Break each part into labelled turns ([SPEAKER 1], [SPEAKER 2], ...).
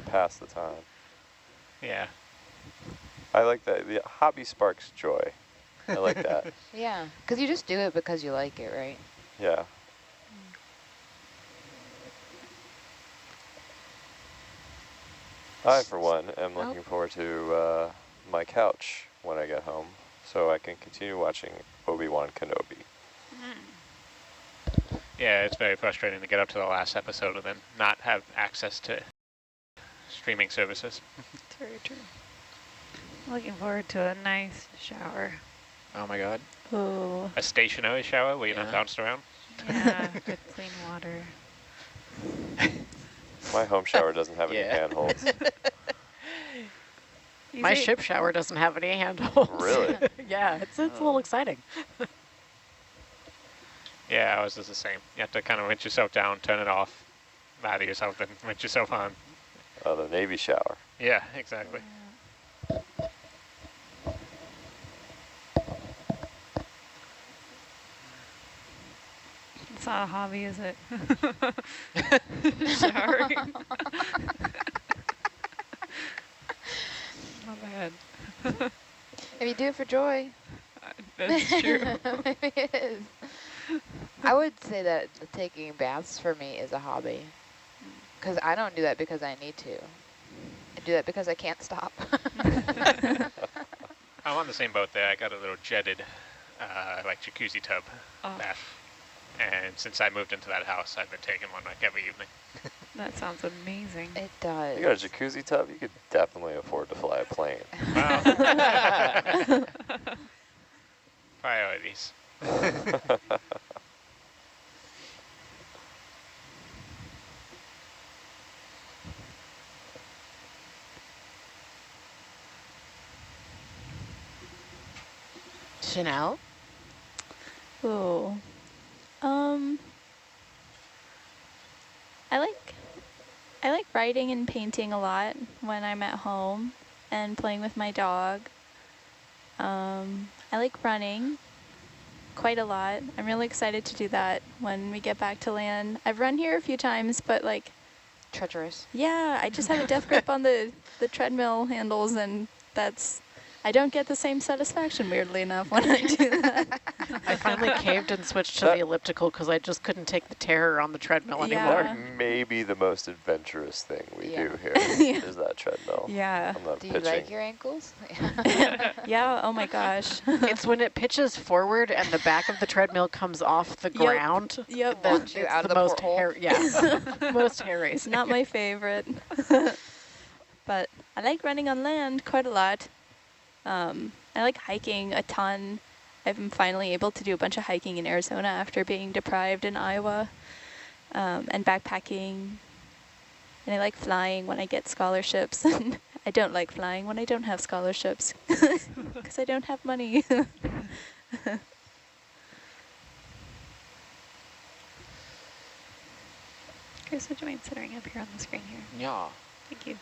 [SPEAKER 1] to pass the time.
[SPEAKER 2] Yeah.
[SPEAKER 1] I like that. The hobby sparks joy. I like that.
[SPEAKER 3] Yeah, because you just do it because you like it, right?
[SPEAKER 1] Yeah. I, for one, am looking forward to my couch when I get home, so I can continue watching Obi-Wan Kenobi.
[SPEAKER 2] Yeah, it's very frustrating to get up to the last episode and then not have access to streaming services.
[SPEAKER 4] It's very true. Looking forward to a nice shower.
[SPEAKER 5] Oh my god.
[SPEAKER 4] Oh.
[SPEAKER 2] A stationary shower where you're not bounced around?
[SPEAKER 4] Yeah, good clean water.
[SPEAKER 1] My home shower doesn't have any handholds.
[SPEAKER 6] My ship shower doesn't have any handholds.
[SPEAKER 1] Really?
[SPEAKER 6] Yeah, it's a little exciting.
[SPEAKER 2] Yeah, ours is the same. You have to kind of rinse yourself down, turn it off, lather yourself, and rinse yourself on.
[SPEAKER 1] Oh, the Navy shower.
[SPEAKER 2] Yeah, exactly.
[SPEAKER 4] It's not a hobby, is it? Showering. Not bad.
[SPEAKER 3] If you do it for joy.
[SPEAKER 4] That's true.
[SPEAKER 3] Maybe it is. I would say that taking baths for me is a hobby. Because I don't do that because I need to. I do that because I can't stop.
[SPEAKER 2] I'm on the same boat there. I got a little jetted, like jacuzzi tub bath. And since I moved into that house, I've been taking one like every evening.
[SPEAKER 4] That sounds amazing.
[SPEAKER 3] It does.
[SPEAKER 1] You got a jacuzzi tub? You could definitely afford to fly a plane.
[SPEAKER 2] Wow. Priorities.
[SPEAKER 6] Chanel?
[SPEAKER 7] Oh. I like writing and painting a lot when I'm at home and playing with my dog. I like running quite a lot. I'm really excited to do that when we get back to land. I've run here a few times, but like...
[SPEAKER 3] Treacherous.
[SPEAKER 7] Yeah, I just have a death grip on the treadmill handles, and that's... I don't get the same satisfaction, weirdly enough, when I do that.
[SPEAKER 6] I finally caved and switched to the elliptical because I just couldn't take the terror on the treadmill anymore.
[SPEAKER 1] That may be the most adventurous thing we do here,
[SPEAKER 7] Yeah.
[SPEAKER 1] is that treadmill.
[SPEAKER 7] Yeah.
[SPEAKER 1] I'm not
[SPEAKER 3] Do
[SPEAKER 1] pitching.
[SPEAKER 3] you like your ankles?
[SPEAKER 7] Yeah, oh my gosh.
[SPEAKER 6] It's when it pitches forward and the back of the treadmill comes off the ground.
[SPEAKER 7] Yep.
[SPEAKER 6] That
[SPEAKER 3] Launch you
[SPEAKER 6] it's
[SPEAKER 3] out of
[SPEAKER 6] the
[SPEAKER 3] the
[SPEAKER 6] most
[SPEAKER 3] porthole.
[SPEAKER 6] most hair raising.
[SPEAKER 7] Not my favorite. But I like running on land quite a lot. I like hiking a ton. I'm finally able to do a bunch of hiking in Arizona after being deprived in Iowa, and backpacking. And I like flying when I get scholarships. And I don't like flying when I don't have scholarships because I don't have money.
[SPEAKER 4] Chris, would you mind sitting up here on the screen here?
[SPEAKER 5] Yeah.
[SPEAKER 4] Thank you.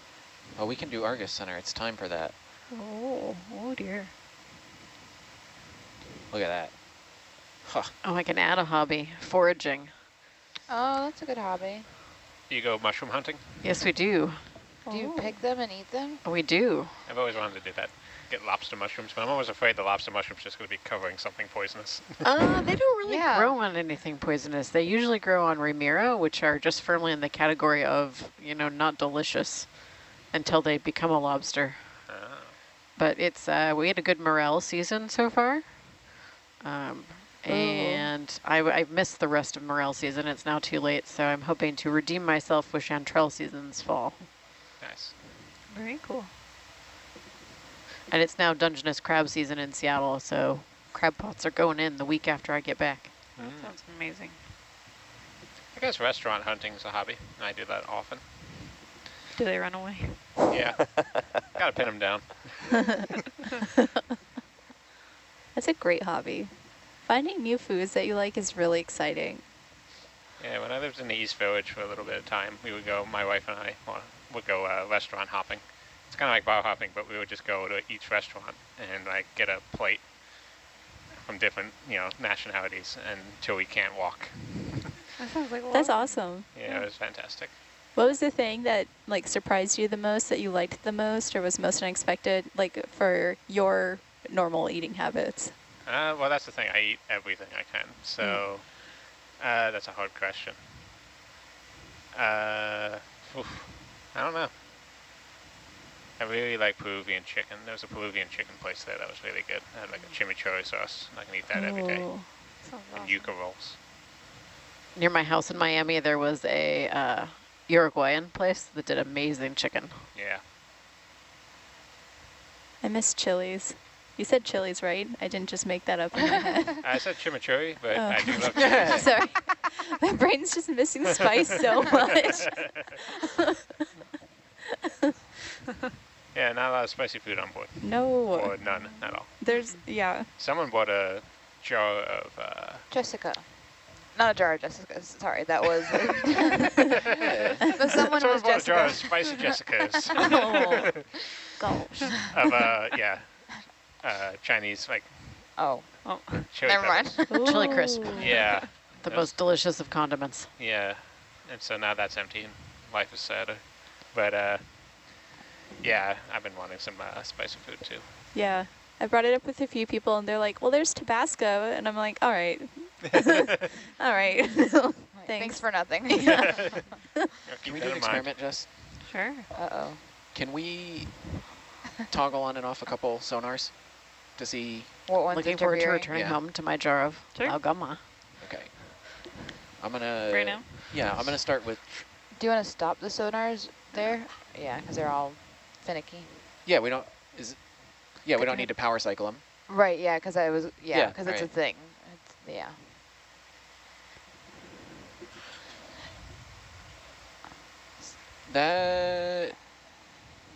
[SPEAKER 5] Oh, we can do Argus Center. It's time for that.
[SPEAKER 4] Oh dear.
[SPEAKER 5] Look at that. Huh.
[SPEAKER 6] Oh, I can add a hobby, foraging.
[SPEAKER 3] Oh, that's a good hobby.
[SPEAKER 2] Do you go mushroom hunting?
[SPEAKER 6] Yes, we do.
[SPEAKER 3] Do you pick them and eat them?
[SPEAKER 6] We do.
[SPEAKER 2] I've always wanted to do that. Get lobster mushrooms, but I'm always afraid the lobster mushroom's just going to be covering something poisonous.
[SPEAKER 6] They don't really grow on anything poisonous. They usually grow on Ramiro, which are just firmly in the category of, not delicious until they become a lobster. But it's we had a good morel season so far. And I've missed the rest of morel season. It's now too late, so I'm hoping to redeem myself with chanterelle season's fall.
[SPEAKER 2] Nice.
[SPEAKER 4] Very cool.
[SPEAKER 6] And it's now Dungeness crab season in Seattle, so crab pots are going in the week after I get back.
[SPEAKER 4] That sounds amazing.
[SPEAKER 2] I guess restaurant hunting is a hobby. I do that often.
[SPEAKER 4] Do they run away?
[SPEAKER 2] Yeah. Gotta pin them down.
[SPEAKER 7] That's a great hobby. Finding new foods that you like is really exciting.
[SPEAKER 2] Yeah, when I lived in the East Village for a little bit of time, we would go, my wife and I would go restaurant hopping. It's kind of like bar hopping, but we would just go to each restaurant and like get a plate from different, nationalities until we can't walk.
[SPEAKER 4] That sounds like a lot.
[SPEAKER 7] That's awesome.
[SPEAKER 2] Yeah, it was fantastic.
[SPEAKER 7] What was the thing that like surprised you the most, that you liked the most, or was most unexpected, like for your normal eating habits?
[SPEAKER 2] Well, that's the thing. I eat everything I can, so that's a hard question. Oof, I don't know. I really like Peruvian chicken. There was a Peruvian chicken place there that was really good. It had like a chimichurri sauce, and I can eat that every day.
[SPEAKER 7] Ooh.
[SPEAKER 4] Sounds
[SPEAKER 2] And
[SPEAKER 4] awesome.
[SPEAKER 2] yuca rolls.
[SPEAKER 6] Near my house in Miami, there was a Uruguayan place that did amazing chicken.
[SPEAKER 2] Yeah.
[SPEAKER 7] I miss Chili's. You said Chili's, right? I didn't just make that up in my head.
[SPEAKER 2] I said chimichurri, but
[SPEAKER 7] Oh.
[SPEAKER 2] I do love chilies.
[SPEAKER 7] Sorry. My brain's just missing spice so much.
[SPEAKER 2] Yeah, not a lot of spicy food on board.
[SPEAKER 7] No.
[SPEAKER 2] Or none at all.
[SPEAKER 7] There's, yeah.
[SPEAKER 2] Someone bought a jar of...
[SPEAKER 3] Jessica. Not a jar of Jessica. Sorry, that was... but someone was
[SPEAKER 2] bought a jar of
[SPEAKER 3] Jessica.
[SPEAKER 2] spicy Jessicas.
[SPEAKER 7] Oh, gosh.
[SPEAKER 2] Of, Chinese, like,
[SPEAKER 3] Oh,
[SPEAKER 2] chili
[SPEAKER 3] never mind.
[SPEAKER 2] peppers.
[SPEAKER 6] Chili crisp.
[SPEAKER 7] Ooh.
[SPEAKER 2] Yeah.
[SPEAKER 6] The
[SPEAKER 2] Yes.
[SPEAKER 6] most delicious of condiments.
[SPEAKER 2] Yeah. And so now that's empty and life is sadder. But, yeah, I've been wanting some spicy food, too.
[SPEAKER 7] Yeah. I brought it up with a few people, and they're like, well, there's Tabasco. And I'm like, all right. All right.
[SPEAKER 3] Thanks for nothing.
[SPEAKER 2] Keep
[SPEAKER 5] Can we
[SPEAKER 2] that
[SPEAKER 5] do an
[SPEAKER 2] in mind.
[SPEAKER 5] experiment, Jess?
[SPEAKER 4] Sure.
[SPEAKER 3] Uh-oh.
[SPEAKER 5] Can we toggle on and off a couple sonars to see?
[SPEAKER 3] What one's
[SPEAKER 6] Looking forward to
[SPEAKER 3] interfering?
[SPEAKER 6] returning
[SPEAKER 5] Yeah.
[SPEAKER 6] home to my jar of
[SPEAKER 4] Sure.
[SPEAKER 6] algama.
[SPEAKER 5] Okay. I'm gonna.
[SPEAKER 4] Right now?
[SPEAKER 5] Yeah, I'm gonna start with.
[SPEAKER 3] Do you want to stop the sonars there? Yeah, because they're all finicky.
[SPEAKER 5] Yeah, we don't. Yeah, we
[SPEAKER 3] Good
[SPEAKER 5] don't
[SPEAKER 3] to
[SPEAKER 5] need to power cycle them.
[SPEAKER 3] Right, yeah, because I was,
[SPEAKER 5] Yeah,
[SPEAKER 3] because it's a
[SPEAKER 5] right.
[SPEAKER 3] thing. It's, yeah.
[SPEAKER 5] That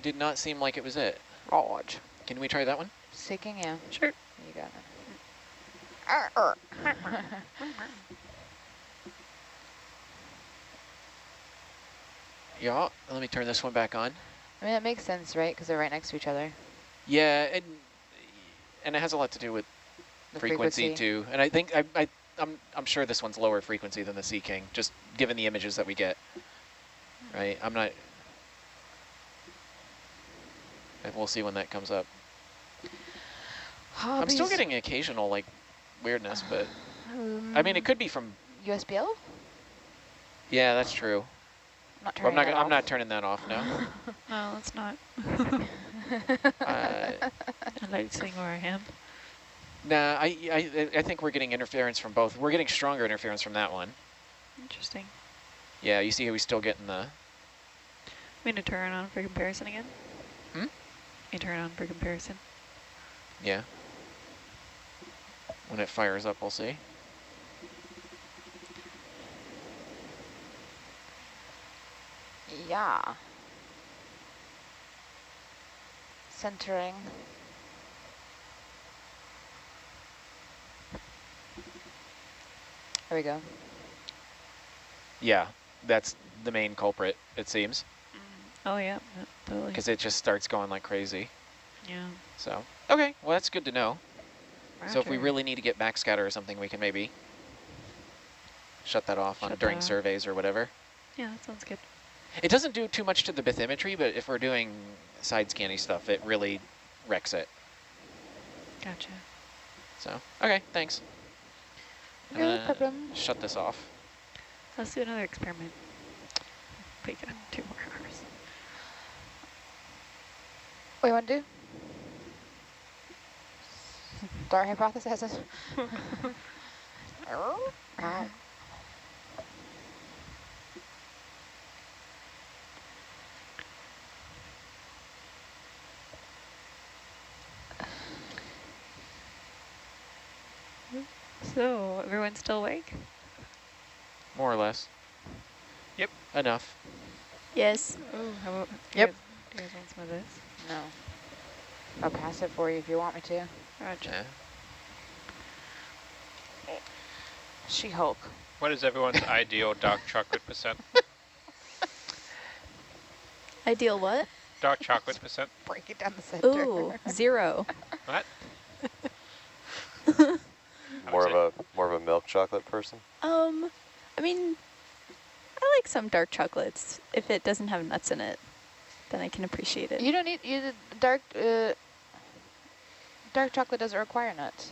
[SPEAKER 5] did not seem like it was it.
[SPEAKER 3] Raj.
[SPEAKER 5] Can we try that one?
[SPEAKER 3] Seeking, yeah.
[SPEAKER 4] Sure.
[SPEAKER 3] You got it.
[SPEAKER 5] Yeah, let me turn this one back on.
[SPEAKER 3] I mean, it makes sense, right? Because they're right next to each other.
[SPEAKER 5] Yeah, and it has a lot to do with
[SPEAKER 3] The
[SPEAKER 5] frequency too. And I think I'm sure this one's lower frequency than the Sea King, just given the images that we get. Right? I'm not. And we'll see when that comes up. I'm still getting occasional like weirdness, but I mean it could be from.
[SPEAKER 3] USBL?
[SPEAKER 5] Yeah, that's true.
[SPEAKER 3] Not
[SPEAKER 5] Well,
[SPEAKER 3] turning that
[SPEAKER 5] I'm
[SPEAKER 3] off.
[SPEAKER 5] not turning that off. No.
[SPEAKER 4] No, it's not.
[SPEAKER 5] uh,
[SPEAKER 4] I like seeing where I am.
[SPEAKER 5] nah, I think we're getting interference from both. We're getting stronger interference from that one.
[SPEAKER 4] Interesting.
[SPEAKER 5] Yeah, you see how we're still getting the.
[SPEAKER 4] I'm going to turn on for comparison again.
[SPEAKER 5] Hmm?
[SPEAKER 4] You turn on for comparison.
[SPEAKER 5] Yeah. When it fires up, we'll see.
[SPEAKER 3] Yeah. Centering. There we go.
[SPEAKER 5] Yeah, that's the main culprit, it seems,
[SPEAKER 4] Oh, yeah. Yep, totally.
[SPEAKER 5] because it just starts going like crazy.
[SPEAKER 4] Yeah.
[SPEAKER 5] So, okay, well, that's good to know. So if we
[SPEAKER 4] Roger.
[SPEAKER 5] really need to get backscatter or something, we can maybe shut that off
[SPEAKER 4] Shut
[SPEAKER 5] during
[SPEAKER 4] that off.
[SPEAKER 5] surveys or whatever.
[SPEAKER 4] Yeah, that sounds good.
[SPEAKER 5] It doesn't do too much to the bathymetry, but if we're doing side scanning stuff, it really wrecks it.
[SPEAKER 4] Gotcha.
[SPEAKER 5] So, okay, thanks. I'm
[SPEAKER 3] No
[SPEAKER 5] gonna
[SPEAKER 3] problem.
[SPEAKER 5] shut this off.
[SPEAKER 4] Let's do another experiment. We got 2 more hours.
[SPEAKER 3] What do you want to do? Star hypothesis. Ow.
[SPEAKER 4] So, everyone's still awake?
[SPEAKER 5] More or less.
[SPEAKER 2] Yep.
[SPEAKER 5] Enough.
[SPEAKER 7] Yes.
[SPEAKER 4] Oh, how about,
[SPEAKER 6] Yep.
[SPEAKER 4] Do you guys want some of this?
[SPEAKER 3] No. I'll pass it for you if you want me to.
[SPEAKER 4] Roger.
[SPEAKER 5] Yeah.
[SPEAKER 3] She-Hulk.
[SPEAKER 2] What is everyone's ideal dark chocolate percent?
[SPEAKER 7] Ideal what?
[SPEAKER 2] Dark chocolate percent?
[SPEAKER 3] Break it down the center.
[SPEAKER 7] Ooh, 0.
[SPEAKER 2] What?
[SPEAKER 1] More of a milk chocolate person.
[SPEAKER 7] I mean, I like some dark chocolates. If it doesn't have nuts in it, then I can appreciate it.
[SPEAKER 3] You don't need dark chocolate doesn't require nuts.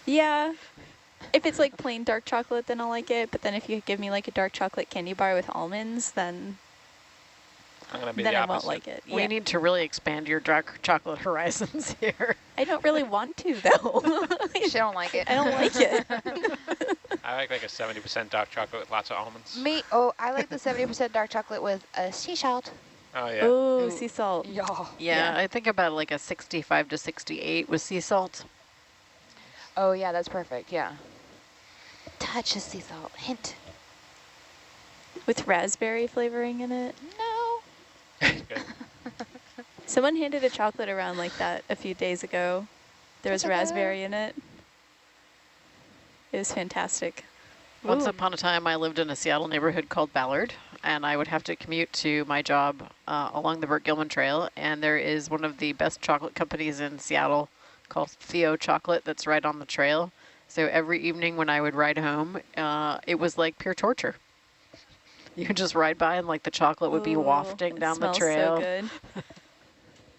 [SPEAKER 7] Yeah. If it's like plain dark chocolate, then I'll like it. But then if you give me like a dark chocolate candy bar with almonds, then
[SPEAKER 2] I'm gonna be
[SPEAKER 7] then
[SPEAKER 2] the
[SPEAKER 7] I
[SPEAKER 2] opposite.
[SPEAKER 7] won't like it.
[SPEAKER 6] We
[SPEAKER 7] Yeah.
[SPEAKER 6] need to really expand your dark chocolate horizons here.
[SPEAKER 7] I don't really want to though.
[SPEAKER 3] She don't like it.
[SPEAKER 7] I don't like it.
[SPEAKER 2] I like a 70% dark chocolate with lots of almonds.
[SPEAKER 3] I like the 70% dark chocolate with sea salt.
[SPEAKER 2] Oh yeah.
[SPEAKER 7] Ooh, sea salt.
[SPEAKER 6] Yeah, I think about like a 65 to 68 with sea salt.
[SPEAKER 3] Oh yeah, that's perfect. Yeah. Touch of sea salt. Hint.
[SPEAKER 7] With raspberry flavoring in it.
[SPEAKER 3] No.
[SPEAKER 2] Good.
[SPEAKER 7] Someone handed a chocolate around like that a few days ago. There was raspberry in it. It was fantastic.
[SPEAKER 6] Once upon a time, I lived in a Seattle neighborhood called Ballard, and I would have to commute to my job along the Burt-Gilman Trail, and there is one of the best chocolate companies in Seattle called Theo Chocolate that's right on the trail. So every evening when I would ride home, it was like pure torture. You could just ride by and like the chocolate would be wafting down the trail.
[SPEAKER 7] It smells so good.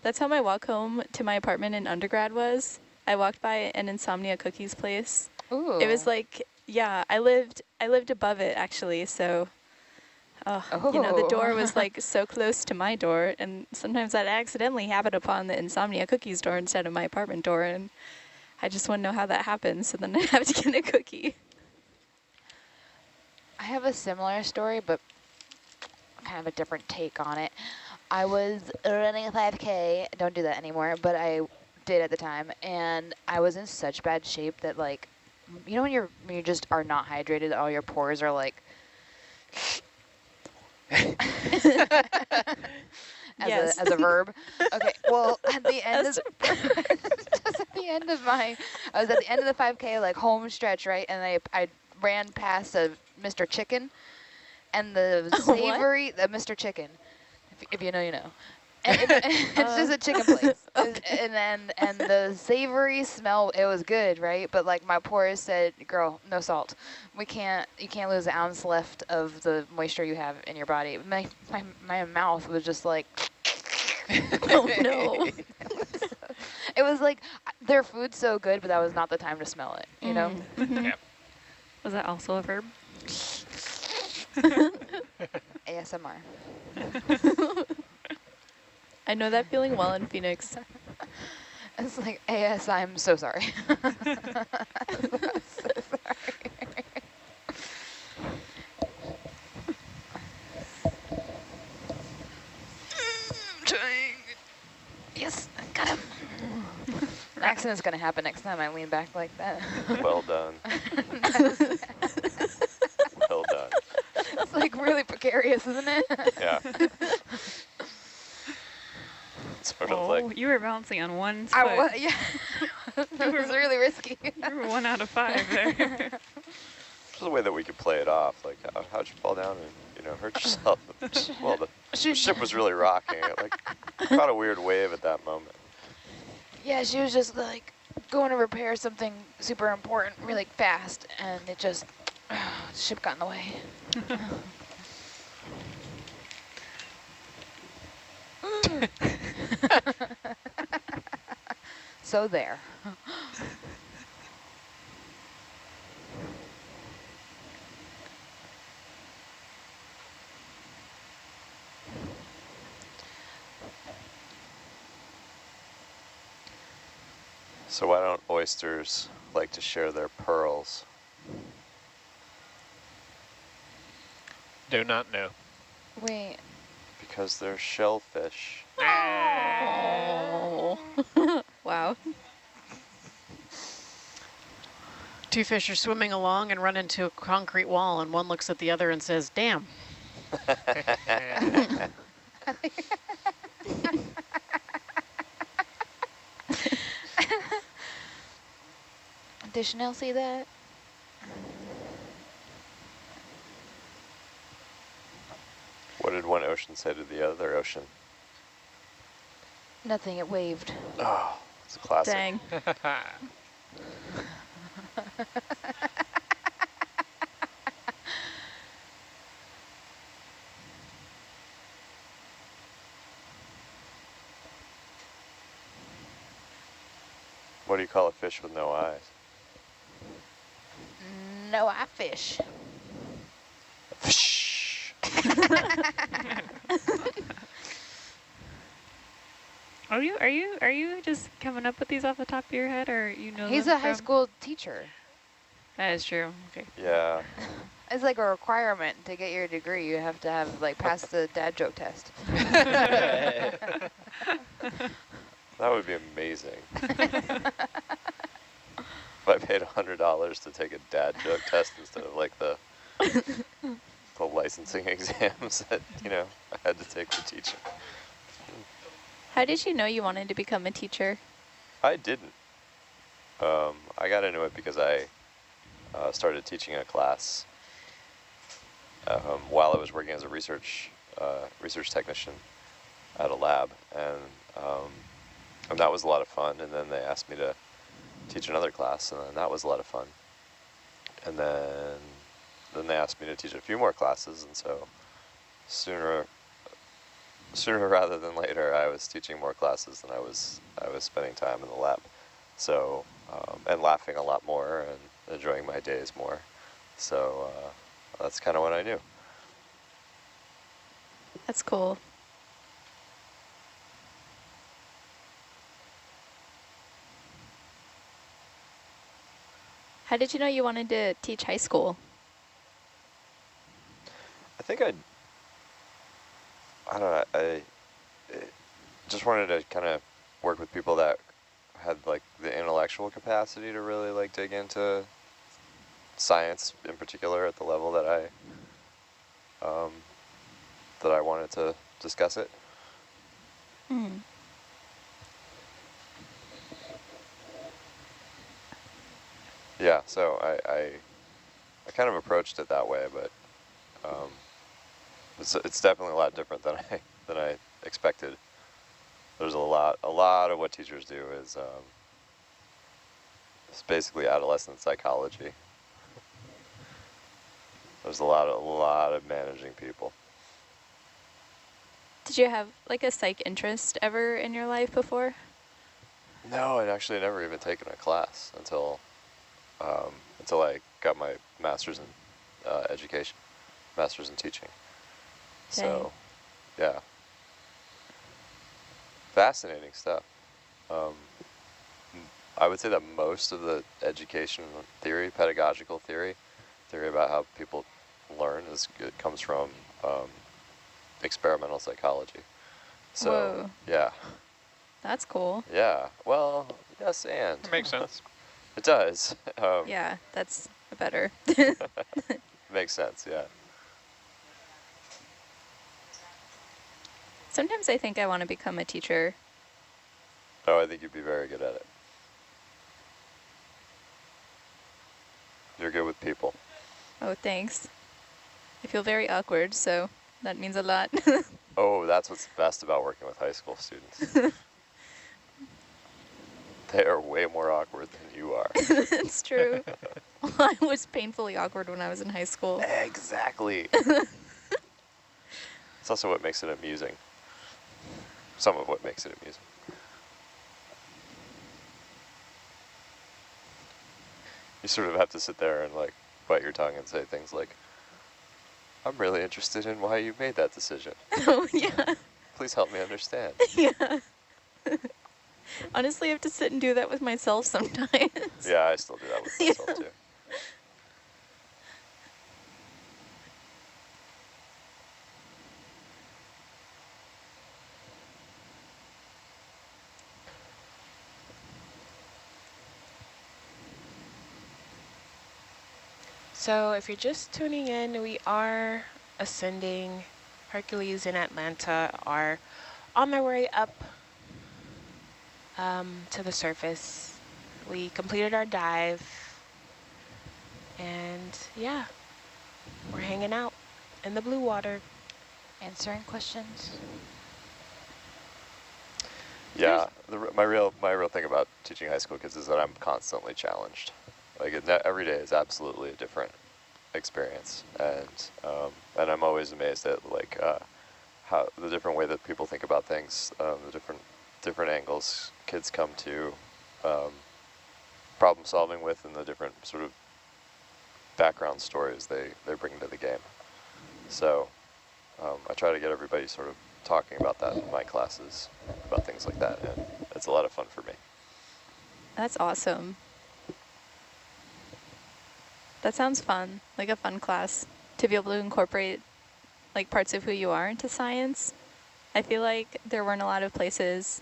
[SPEAKER 7] That's how my walk home to my apartment in undergrad was. I walked by an Insomnia Cookies place.
[SPEAKER 3] Ooh.
[SPEAKER 7] It was like, yeah, I lived above it actually, so you know, the door was like so close to my door, and sometimes I'd accidentally happen upon the Insomnia Cookies door instead of my apartment door, and I just want to know how that happened, so then I'd have to get a cookie.
[SPEAKER 3] I have a similar story, but kind of a different take on it. I was running a 5K. Don't do that anymore, but I did at the time, and I was in such bad shape that, like, you know when you just are not hydrated, all your pores are like as a verb. Okay, well at the end of I was at the end of the 5K, like home stretch, right? And I ran past a Mr. Chicken, and the savory, the Mr. Chicken, if you know, you know. And it's just a chicken place. Okay. And the savory smell, it was good, right? But like my pores said, girl, no salt. You can't lose an ounce left of the moisture you have in your body. My mouth was just like,
[SPEAKER 7] Oh no.
[SPEAKER 3] It was like their food's so good, but that was not the time to smell it, you know?
[SPEAKER 2] Yeah.
[SPEAKER 4] Was that also a verb?
[SPEAKER 3] ASMR.
[SPEAKER 7] I know that feeling well in Phoenix.
[SPEAKER 3] It's like, AS, I'm so sorry. I'm so sorry. Yes, got him. An accident's gonna happen next time I lean back like that.
[SPEAKER 1] Well done. Well done.
[SPEAKER 3] It's like really precarious, isn't it?
[SPEAKER 1] Yeah. Sort of like,
[SPEAKER 4] You were bouncing on one foot.
[SPEAKER 3] Yeah. That was really risky.
[SPEAKER 4] You were 1 out of 5 there.
[SPEAKER 1] there's a way that we could play it off. Like, how'd you fall down and, hurt yourself? Well, the ship was really rocking. It like caught a weird wave at that moment.
[SPEAKER 3] Yeah, she was just like going to repair something super important really fast, and it just, the ship got in the way. So there.
[SPEAKER 1] So why don't oysters like to share their pearls?
[SPEAKER 2] Do not know.
[SPEAKER 3] Wait.
[SPEAKER 1] Because they're shellfish.
[SPEAKER 7] Oh. Wow.
[SPEAKER 6] Two fish are swimming along and run into a concrete wall, and one looks at the other and says, "Damn."
[SPEAKER 3] Did Chanel see that?
[SPEAKER 1] What did one ocean say to the other ocean?
[SPEAKER 3] Nothing, it waved.
[SPEAKER 1] Oh, it's a classic.
[SPEAKER 7] Dang.
[SPEAKER 1] What do you call a fish with no eyes?
[SPEAKER 3] No, I fish.
[SPEAKER 1] Fish.
[SPEAKER 4] Are you just coming up with these off the top of your head, or you know
[SPEAKER 3] He's
[SPEAKER 4] them
[SPEAKER 3] a high
[SPEAKER 4] from-
[SPEAKER 3] school teacher.
[SPEAKER 4] That is true. Okay.
[SPEAKER 1] Yeah.
[SPEAKER 3] It's like a requirement to get your degree. You have to have like pass the dad joke test.
[SPEAKER 1] That would be amazing. If I paid $100 to take a dad joke test instead of like the licensing exams that, you know, I had to take for teaching.
[SPEAKER 7] How did you know you wanted to become a teacher?
[SPEAKER 1] I didn't. I got into it because I started teaching a class while I was working as a research technician at a lab, and that was a lot of fun. And then they asked me to teach another class, and then that was a lot of fun. And then they asked me to teach a few more classes, and so sooner rather than later, I was teaching more classes than I was spending time in the lab. So and laughing a lot more and enjoying my days more. So that's kind of what I knew.
[SPEAKER 7] That's cool. How did you know you wanted to teach high school?
[SPEAKER 1] I think I don't know. I just wanted to kind of work with people that had like the intellectual capacity to really like dig into science in particular at the level that I wanted to discuss it.
[SPEAKER 7] Mm.
[SPEAKER 1] Yeah, so I kind of approached it that way, but it's definitely a lot different than I expected. There's a lot of what teachers do is it's basically adolescent psychology. There's a lot of managing people.
[SPEAKER 7] Did you have like a psych interest ever in your life before?
[SPEAKER 1] No, I'd actually never even taken a class until I got my master's in education, master's in teaching. So, yeah, fascinating stuff. I would say that most of the education theory, pedagogical theory about how people learn it comes from experimental psychology. So,
[SPEAKER 7] Whoa.
[SPEAKER 1] yeah.
[SPEAKER 7] That's cool.
[SPEAKER 1] Yeah. Well, yes, and.
[SPEAKER 2] It makes sense.
[SPEAKER 1] It does.
[SPEAKER 7] Yeah, that's better.
[SPEAKER 1] Makes sense, yeah.
[SPEAKER 7] Sometimes I think I want to become a teacher.
[SPEAKER 1] Oh, I think you'd be very good at it. You're good with people.
[SPEAKER 7] Oh, thanks. I feel very awkward, so that means a lot.
[SPEAKER 1] Oh, that's what's best about working with high school students. They are way more awkward than you are.
[SPEAKER 7] It's true. I was painfully awkward when I was in high school.
[SPEAKER 1] Exactly. It's also what makes it amusing. Some of what makes it amusing. You sort of have to sit there and like bite your tongue and say things like, I'm really interested in why you made that decision.
[SPEAKER 7] Oh, yeah.
[SPEAKER 1] Please help me understand.
[SPEAKER 7] Yeah. Honestly, I have to sit and do that with myself sometimes.
[SPEAKER 1] Yeah, I still do that with myself too.
[SPEAKER 8] So if you're just tuning in, we are ascending. Hercules and Atlanta are on their way up to the surface. We completed our dive, and yeah, we're hanging out in the blue water.
[SPEAKER 3] Answering questions.
[SPEAKER 1] Yeah, my real thing about teaching high school kids is that I'm constantly challenged. Like every day is absolutely a different experience, and I'm always amazed at like how the different way that people think about things, the different angles kids come to problem solving with and the different sort of background stories they bring to the game. So I try to get everybody sort of talking about that in my classes, about things like that, and it's a lot of fun for me.
[SPEAKER 7] That's awesome. That sounds fun, like a fun class, to be able to incorporate like parts of who you are into science. I feel like there weren't a lot of places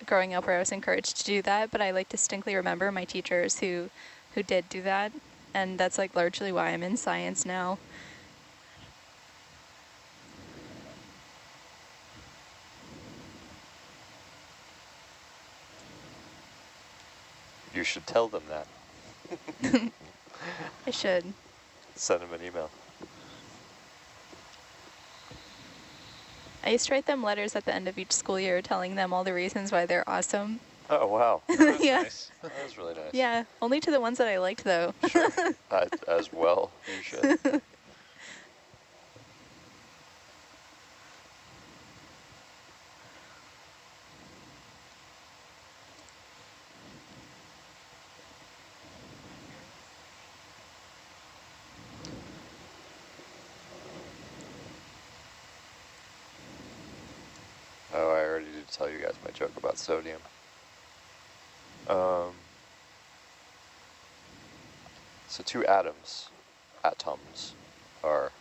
[SPEAKER 7] growing up where I was encouraged to do that, but I like distinctly remember my teachers who did do that, and that's like largely why I'm in science now.
[SPEAKER 1] You should tell them that.
[SPEAKER 7] I should.
[SPEAKER 1] Send them an email.
[SPEAKER 7] I used to write them letters at the end of each school year telling them all the reasons why they're awesome.
[SPEAKER 1] Oh, wow.
[SPEAKER 7] Yeah.
[SPEAKER 2] Nice.
[SPEAKER 1] That was really nice.
[SPEAKER 7] Yeah, only to the ones that I liked though.
[SPEAKER 1] Sure. As well, you should. Oh, I already did tell you guys my joke about sodium. So two atoms, are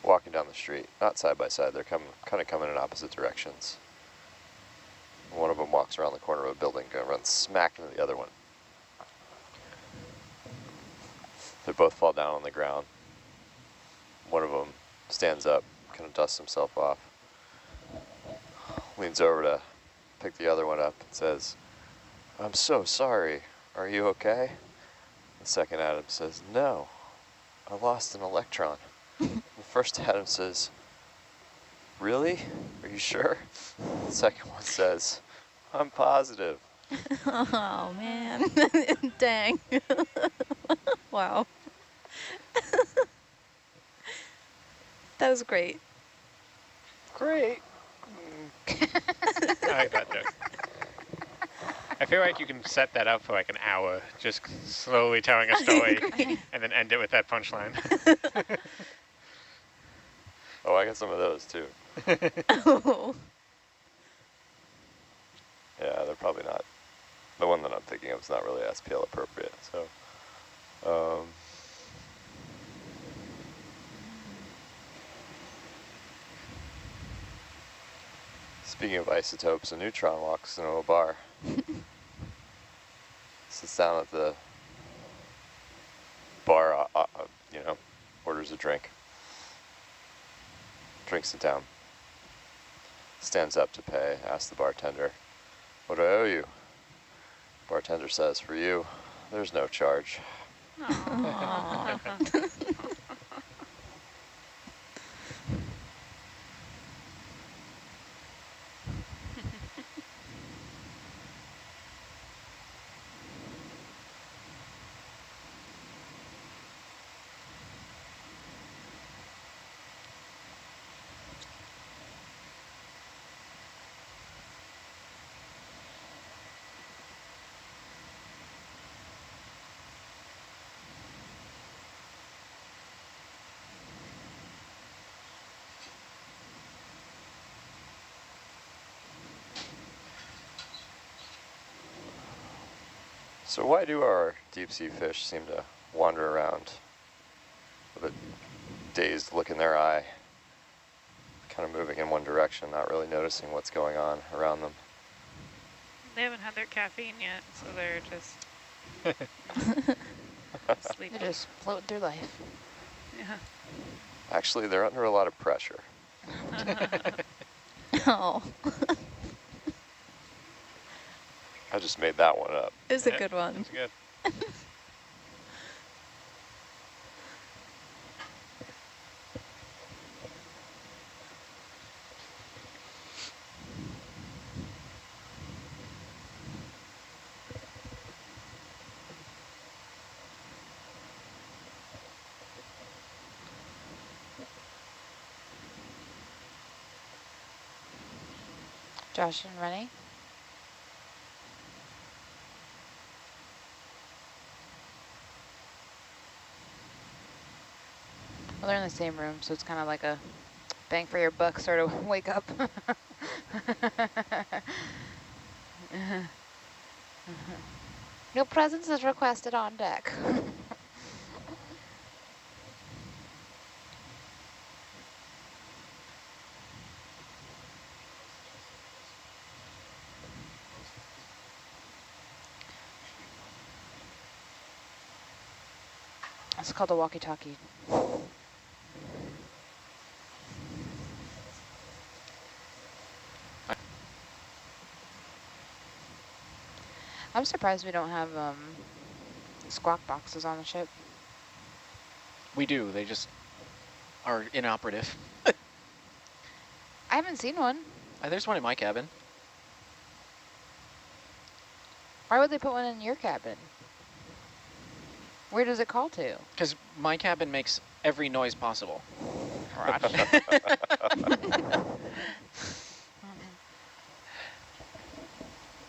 [SPEAKER 1] walking down the street, not side by side. They're kind of coming in opposite directions. One of them walks around the corner of a building, going to run smack into the other one. They both fall down on the ground. One of them stands up, kind of dusts himself off, leans over to pick the other one up and says, "I'm so sorry. Are you okay?" The second atom says, "No, I lost an electron." The first atom says, "Really? Are you sure?" The second one says, "I'm positive."
[SPEAKER 7] Oh man. Dang. Wow. That was great.
[SPEAKER 1] Great.
[SPEAKER 2] I like that joke. I feel like you can set that up for like an hour, just slowly telling a story and then end it with that punchline.
[SPEAKER 1] Oh, I got some of those too.
[SPEAKER 7] Oh.
[SPEAKER 1] Yeah, they're probably not. The one that I'm thinking of is not really SPL appropriate. So, speaking of isotopes, a neutron walks into a bar. Sits down at the bar, orders a drink. Drinks it down. Stands up to pay, asks the bartender, "What do I owe you?" Bartender says, "For you, there's no charge." So why do our deep sea fish seem to wander around with a dazed look in their eye, kind of moving in one direction, not really noticing what's going on around them?
[SPEAKER 4] They haven't had their caffeine yet, so they're just sleeping.
[SPEAKER 3] They're just floating through life.
[SPEAKER 4] Yeah.
[SPEAKER 1] Actually, they're under a lot of pressure.
[SPEAKER 7] Oh.
[SPEAKER 1] I just made that one up.
[SPEAKER 7] It was a good one.
[SPEAKER 2] That's good.
[SPEAKER 3] Josh and Rennie. Well, they're in the same room, so it's kind of like a bang for your buck sort of wake up. No presence is requested on deck. It's called a walkie-talkie. I'm surprised we don't have squawk boxes on the ship.
[SPEAKER 5] We do. They just are inoperative.
[SPEAKER 3] I haven't seen one.
[SPEAKER 5] There's one in my cabin.
[SPEAKER 3] Why would they put one in your cabin? Where does it call to?
[SPEAKER 5] Because my cabin makes every noise possible.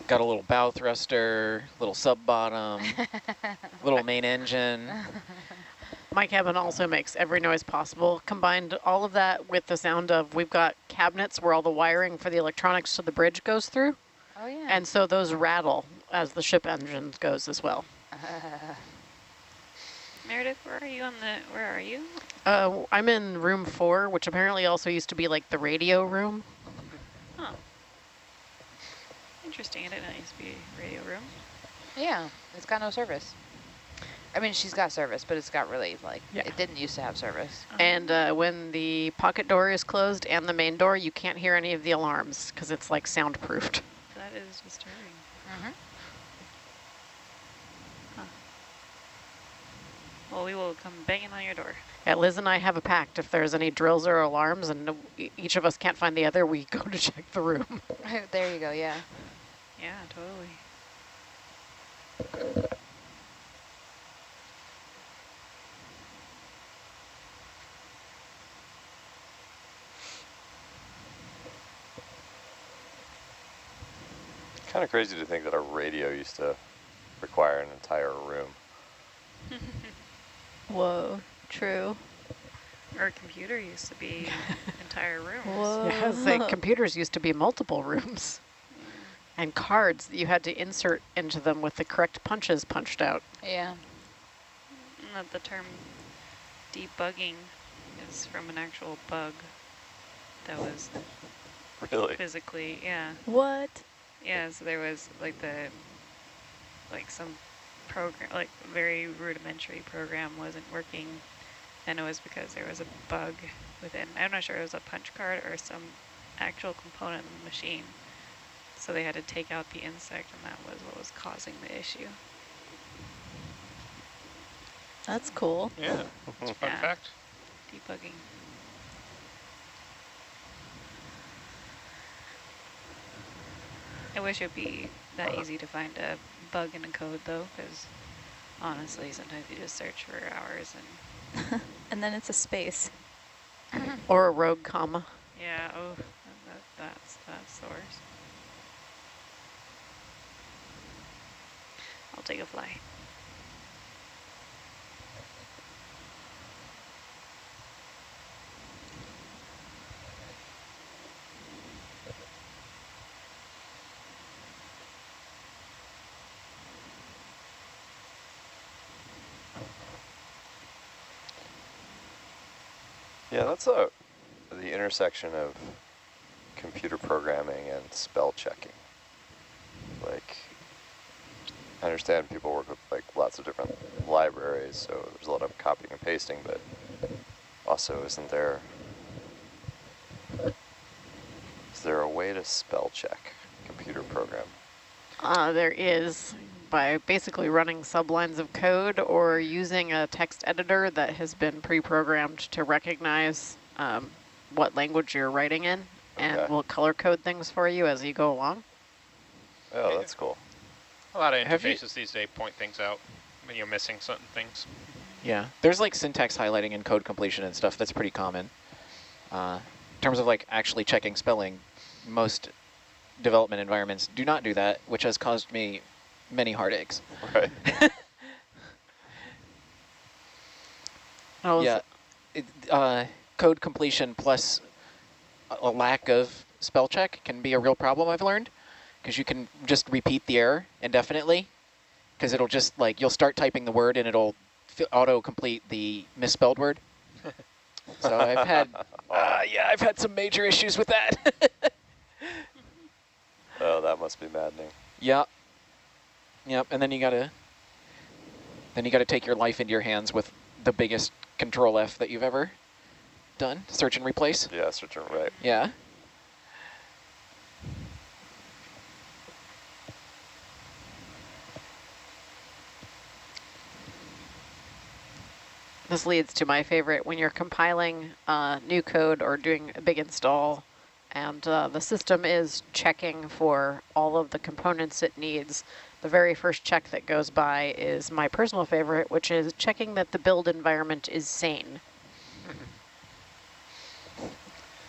[SPEAKER 5] Got a little bow thruster, little sub bottom, little main engine.
[SPEAKER 6] My cabin also makes every noise possible. Combined all of that with the sound of, we've got cabinets where all the wiring for the electronics to the bridge goes through.
[SPEAKER 3] Oh yeah.
[SPEAKER 6] And so those rattle as the ship engine goes as well.
[SPEAKER 4] Meredith, where are you?
[SPEAKER 6] I'm in room 4, which apparently also used to be like the radio room.
[SPEAKER 4] Oh. Interesting, I didn't know it used to be a radio room.
[SPEAKER 3] Yeah, it's got no service. I mean, she's got service, but it's got really, like, it didn't used to have service.
[SPEAKER 6] And when the pocket door is closed and the main door, you can't hear any of the alarms because it's like soundproofed.
[SPEAKER 4] That is disturbing. Huh. Well, we will come banging on your door.
[SPEAKER 6] Yeah, Liz and I have a pact. If there's any drills or alarms and each of us can't find the other, we go to check the room.
[SPEAKER 3] There you go, yeah.
[SPEAKER 4] Yeah, totally.
[SPEAKER 1] Kind of crazy to think that a radio used to require an entire room.
[SPEAKER 7] Whoa, true.
[SPEAKER 4] Our computer used to be entire rooms.
[SPEAKER 7] Whoa.
[SPEAKER 6] Yeah, like computers used to be multiple rooms. And cards that you had to insert into them with the correct punches punched out.
[SPEAKER 3] Yeah.
[SPEAKER 4] The term debugging is from an actual bug that was
[SPEAKER 1] Really?
[SPEAKER 4] physically, yeah.
[SPEAKER 7] What?
[SPEAKER 4] Yeah, so there was some program, like very rudimentary program wasn't working, and it was because there was a bug within. I'm not sure it was a punch card or some actual component in the machine. So they had to take out the insect, and that was what was causing the issue.
[SPEAKER 7] That's cool.
[SPEAKER 2] Yeah, that's a fun fact.
[SPEAKER 4] Debugging. I wish it would be that easy to find a bug in a code, though, because honestly, sometimes you just search for hours and...
[SPEAKER 7] And then it's a space.
[SPEAKER 6] Or a rogue comma.
[SPEAKER 4] Yeah, oh, that's the worst. I'll take a fly.
[SPEAKER 1] Yeah, that's the intersection of computer programming and spell checking. Like, I understand people work with like lots of different libraries, so there's a lot of copying and pasting, but also is there a way to spell check a computer program?
[SPEAKER 6] There is, by basically running sublines of code or using a text editor that has been pre-programmed to recognize what language you're writing in, and will color code things for you as you go along.
[SPEAKER 1] Oh, that's cool.
[SPEAKER 2] A lot of interfaces these days point things out when you're missing certain things.
[SPEAKER 5] Yeah, there's like syntax highlighting and code completion and stuff. That's pretty common. In terms of like actually checking spelling, most development environments do not do that, which has caused me many heartaches.
[SPEAKER 1] Right.
[SPEAKER 6] Oh,
[SPEAKER 5] Yeah. code completion plus a lack of spell check can be a real problem, I've learned, because you can just repeat the error indefinitely, because it'll just, like, you'll start typing the word and it'll auto-complete the misspelled word. So I've had, yeah, I've had some major issues with that.
[SPEAKER 1] Oh, that must be maddening.
[SPEAKER 5] Yep. Yep, and then you gotta take your life into your hands with the biggest Control F that you've ever done. Search and replace.
[SPEAKER 1] Yeah, search and right.
[SPEAKER 5] Yeah.
[SPEAKER 6] This leads to my favorite when you're compiling new code or doing a big install, and the system is checking for all of the components it needs. The very first check that goes by is my personal favorite, which is checking that the build environment is sane.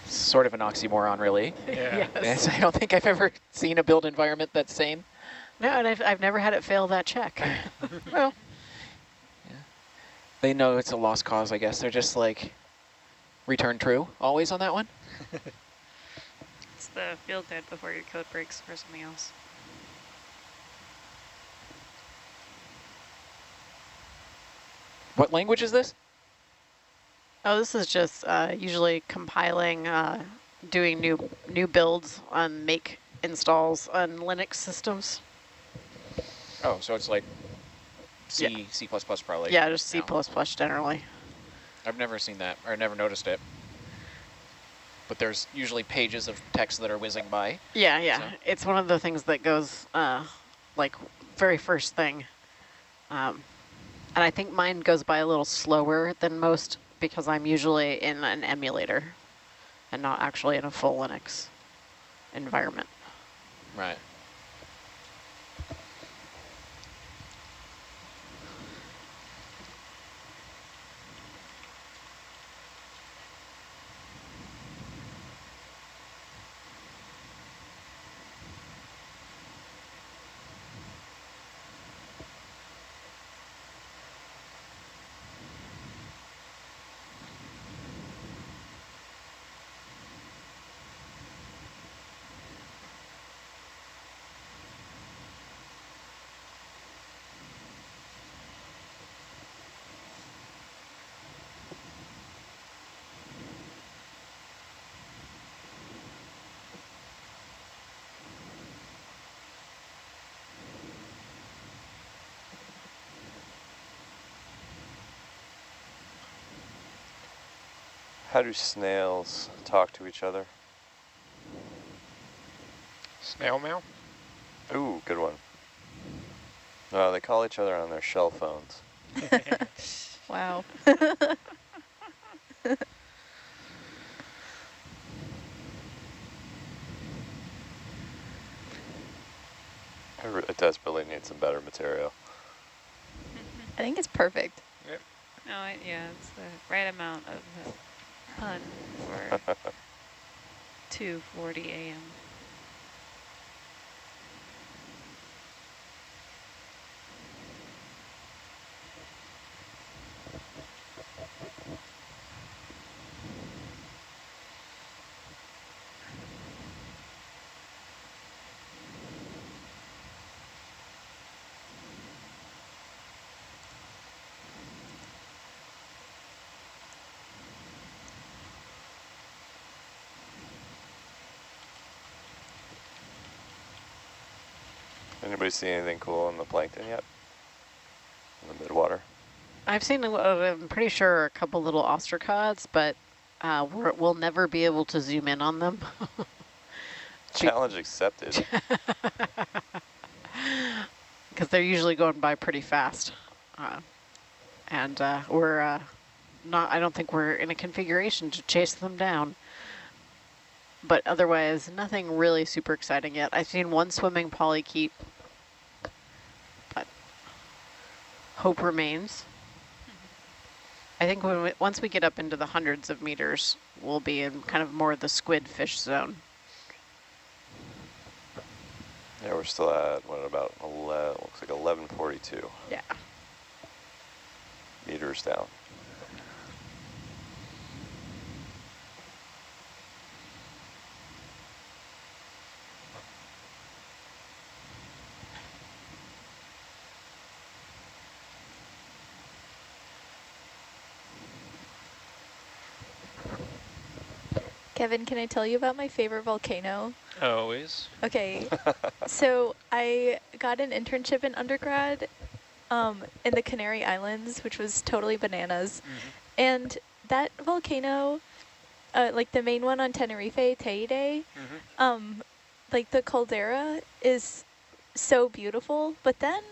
[SPEAKER 5] Sort of an oxymoron, really.
[SPEAKER 2] Yeah.
[SPEAKER 6] Yes.
[SPEAKER 5] I don't think I've ever seen a build environment that's sane.
[SPEAKER 6] No, and I've never had it fail that check.
[SPEAKER 5] Well, yeah. They know it's a lost cause, I guess. They're just like, return true always on that one.
[SPEAKER 4] It's the field guide before your code breaks for something else.
[SPEAKER 5] What language is this?
[SPEAKER 6] Oh, this is just usually compiling, doing new builds on make installs on Linux systems.
[SPEAKER 5] Oh, so it's like C,
[SPEAKER 6] Yeah.
[SPEAKER 5] C++ probably.
[SPEAKER 6] Yeah, just C++
[SPEAKER 5] No.
[SPEAKER 6] generally.
[SPEAKER 5] I've never seen that, or never noticed it. But there's usually pages of text that are whizzing by.
[SPEAKER 6] Yeah, yeah.
[SPEAKER 5] So.
[SPEAKER 6] It's one of the things that goes, like, very first thing. And I think mine goes by a little slower than most because I'm usually in an emulator and not actually in a full Linux environment.
[SPEAKER 5] Right.
[SPEAKER 1] How do snails talk to each other?
[SPEAKER 2] Snail mail?
[SPEAKER 1] Ooh, good one. No, they call each other on their shell phones.
[SPEAKER 7] Wow.
[SPEAKER 1] It desperately needs some better material.
[SPEAKER 7] I think it's perfect.
[SPEAKER 2] Yep.
[SPEAKER 4] No, yeah, it's the right amount of pun for 2:40 a.m.
[SPEAKER 1] Anybody see anything cool in the plankton yet? In the midwater?
[SPEAKER 6] I've seen, I'm pretty sure, a couple little ostracods, but we'll never be able to zoom in on them.
[SPEAKER 1] Challenge accepted.
[SPEAKER 6] Because they're usually going by pretty fast. And we're not, I don't think we're in a configuration to chase them down. But otherwise, nothing really super exciting yet. I've seen one swimming polychaete, but hope remains. I think when once we get up into the hundreds of meters, we'll be in kind of more of the squid fish zone.
[SPEAKER 1] Yeah, we're still at, what, about 11, looks like 1142
[SPEAKER 6] Yeah.
[SPEAKER 1] meters down.
[SPEAKER 7] Kevin, can I tell you about my favorite volcano?
[SPEAKER 2] Always.
[SPEAKER 7] Okay, so I got an internship in undergrad in the Canary Islands, which was totally bananas. And that volcano, like the main one on Tenerife, Teide, like the caldera is so beautiful. But then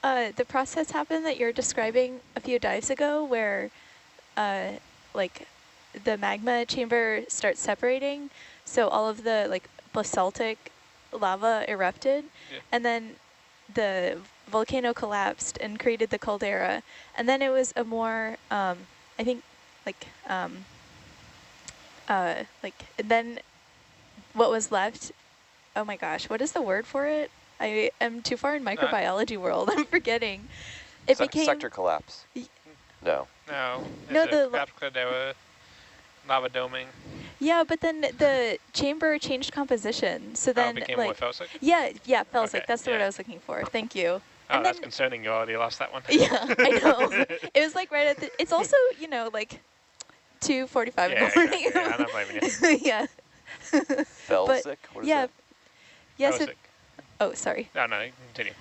[SPEAKER 7] the process happened that you're describing a few dives ago where like the magma chamber starts separating. So all of the like basaltic lava erupted, and then the volcano collapsed and created the caldera. And then it was a more, I think, and then what was left, oh my gosh, what is the word for it? I am too far in microbiology world, I'm forgetting. It became...
[SPEAKER 1] Sector collapse. No.
[SPEAKER 2] No.
[SPEAKER 7] No, the...
[SPEAKER 2] lava doming.
[SPEAKER 7] Yeah, but then the chamber changed composition. So then,
[SPEAKER 2] became
[SPEAKER 7] like,
[SPEAKER 2] more felsic?
[SPEAKER 7] Yeah, felsic.
[SPEAKER 2] Okay,
[SPEAKER 7] That's the word I was looking for. Thank you.
[SPEAKER 2] Oh,
[SPEAKER 7] and
[SPEAKER 2] that's
[SPEAKER 7] then,
[SPEAKER 2] concerning. You already lost that one.
[SPEAKER 7] Yeah, I know. It was like right at the. It's also, you know, like 2:45 in the morning.
[SPEAKER 2] Exactly. Yeah, I'm not blaming you.
[SPEAKER 7] Yeah.
[SPEAKER 1] Felsic? What is that?
[SPEAKER 7] Yeah. So, oh, sorry.
[SPEAKER 2] No, continue.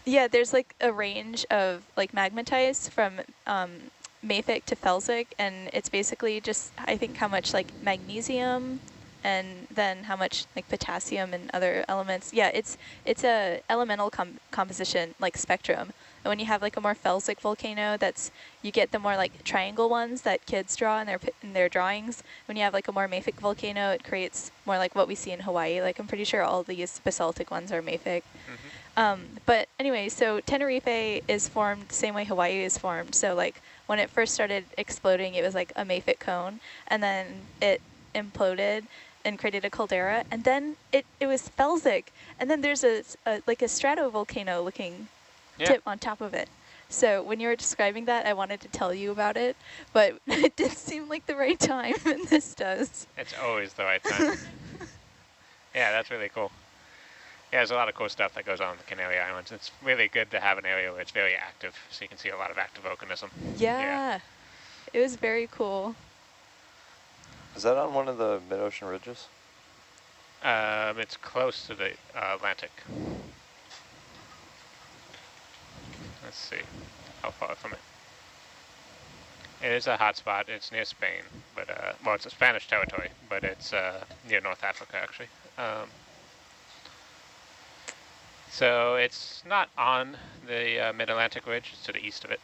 [SPEAKER 7] Yeah, there's like a range of like magmatites from mafic to felsic, and it's basically just, I think, how much like magnesium and then how much like potassium and other elements. Yeah, it's a elemental composition, like spectrum. And when you have like a more felsic volcano, you get the more like triangle ones that kids draw in their drawings. When you have like a more mafic volcano, it creates more like what we see in Hawaii. Like I'm pretty sure all these basaltic ones are mafic. But anyway, so Tenerife is formed the same way Hawaii is formed. So like when it first started exploding, it was like a mafic cone, and then it imploded and created a caldera, and then it was felsic, and then there's a like a stratovolcano looking tip on top of it. So when you were describing that, I wanted to tell you about it, but it did seem like the right time, and this does.
[SPEAKER 2] It's always the right time. Yeah, that's really cool. Yeah, there's a lot of cool stuff that goes on in the Canary Islands. It's really good to have an area where it's very active, so you can see a lot of active volcanism.
[SPEAKER 7] Yeah. It was very cool.
[SPEAKER 1] Is that on one of the mid-ocean ridges?
[SPEAKER 2] It's close to the Atlantic. Let's see how far from it. It is a hot spot. It's near Spain, but well, it's a Spanish territory, but it's near North Africa actually. So it's not on the Mid-Atlantic Ridge. It's to the east of it.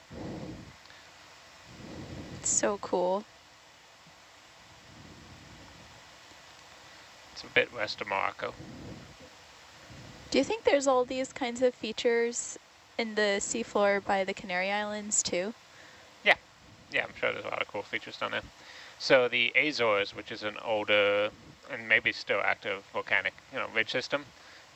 [SPEAKER 7] It's so cool.
[SPEAKER 2] It's a bit west of Morocco.
[SPEAKER 7] Do you think there's all these kinds of features in the seafloor by the Canary Islands too?
[SPEAKER 2] Yeah, I'm sure there's a lot of cool features down there. So the Azores, which is an older and maybe still active volcanic, ridge system,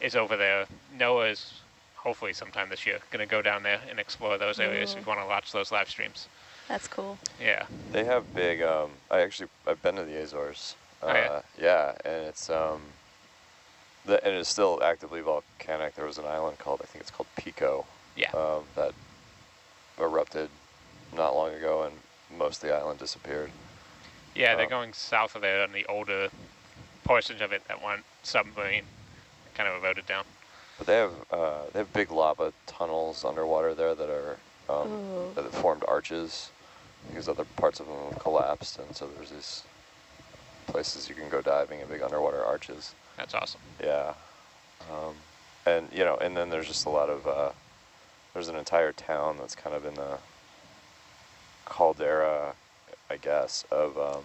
[SPEAKER 2] is over there. NOAA's hopefully sometime this year going to go down there and explore those areas if you want to watch those live streams.
[SPEAKER 7] That's cool.
[SPEAKER 2] Yeah.
[SPEAKER 1] They have big, I've been to the Azores. Yeah, and it's, and it's still actively volcanic. There was an island called, I think it's called Pico.
[SPEAKER 2] Yeah.
[SPEAKER 1] That erupted not long ago, and most of the island disappeared.
[SPEAKER 2] Yeah, they're going south of there on the older portions of it that went submarine, kind of eroded down.
[SPEAKER 1] But they have big lava tunnels underwater there that are that formed arches because other parts of them collapsed, and so there's these places you can go diving in big underwater arches.
[SPEAKER 2] That's awesome.
[SPEAKER 1] Yeah, and and then there's just a lot of there's an entire town that's kind of in the caldera, I guess, of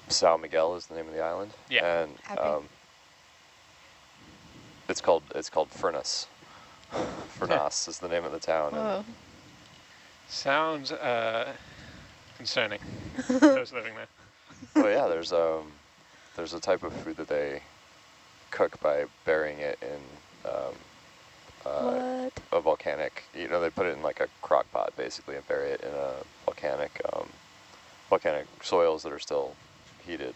[SPEAKER 1] São Miguel is the name of the island.
[SPEAKER 2] Yeah.
[SPEAKER 1] And it's called Furnace. Furnace is the name of the town.
[SPEAKER 7] Whoa.
[SPEAKER 2] Sounds concerning. Those living there.
[SPEAKER 1] Oh yeah, there's a type of food that they cook by burying it in a volcanic, they put it in like a crock pot basically and bury it in a volcanic soils that are still heated.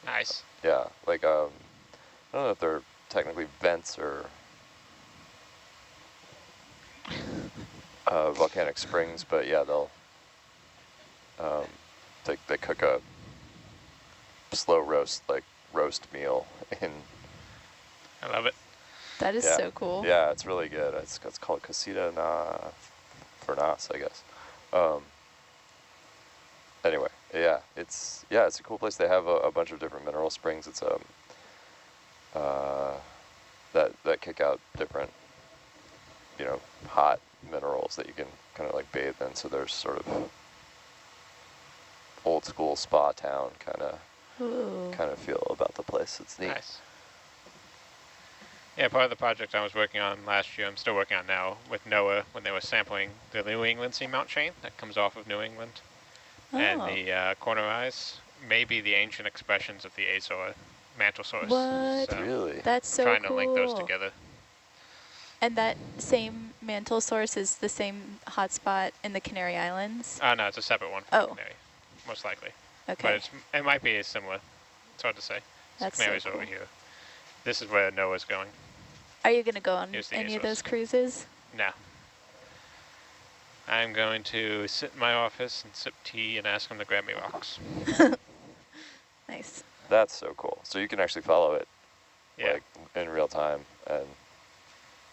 [SPEAKER 2] Nice.
[SPEAKER 1] Yeah, like I don't know if they're technically vents or volcanic springs, but yeah, they'll they cook a slow roast, like roast meal in.
[SPEAKER 2] I love it.
[SPEAKER 7] That is
[SPEAKER 1] Yeah.
[SPEAKER 7] so cool.
[SPEAKER 1] Yeah, it's really good. It's called QCed Furnace, I guess. Anyway, yeah, it's a cool place. They have a bunch of different mineral springs. It's that kick out different, hot minerals that you can kind of like bathe in. So there's sort of old school spa town kind of feel about the place. It's neat.
[SPEAKER 2] Nice. Yeah, part of the project I was working on last year, I'm still working on now with NOAA when they were sampling the New England seamount chain that comes off of New England.
[SPEAKER 7] Oh.
[SPEAKER 2] And the corner eyes may be the ancient expressions of the Azor mantle source.
[SPEAKER 7] What?
[SPEAKER 2] So
[SPEAKER 1] Really?
[SPEAKER 7] That's so
[SPEAKER 2] trying
[SPEAKER 7] cool.
[SPEAKER 2] to link those together.
[SPEAKER 7] And that same mantle source is the same hotspot in the Canary Islands?
[SPEAKER 2] No, it's a separate one from
[SPEAKER 7] Oh.
[SPEAKER 2] Canary, most likely.
[SPEAKER 7] Okay.
[SPEAKER 2] But it might be similar. It's hard to say.
[SPEAKER 7] That's
[SPEAKER 2] So Canary's
[SPEAKER 7] so cool.
[SPEAKER 2] over here. This is where NOAA's going.
[SPEAKER 7] Are you going to go on
[SPEAKER 2] Here's the
[SPEAKER 7] any of
[SPEAKER 2] Azores.
[SPEAKER 7] those cruises?
[SPEAKER 2] No. I'm going to sit in my office and sip tea and ask them to grab me rocks.
[SPEAKER 7] Nice.
[SPEAKER 1] That's so cool. So you can actually follow it,
[SPEAKER 2] Yeah.
[SPEAKER 1] like in real time, and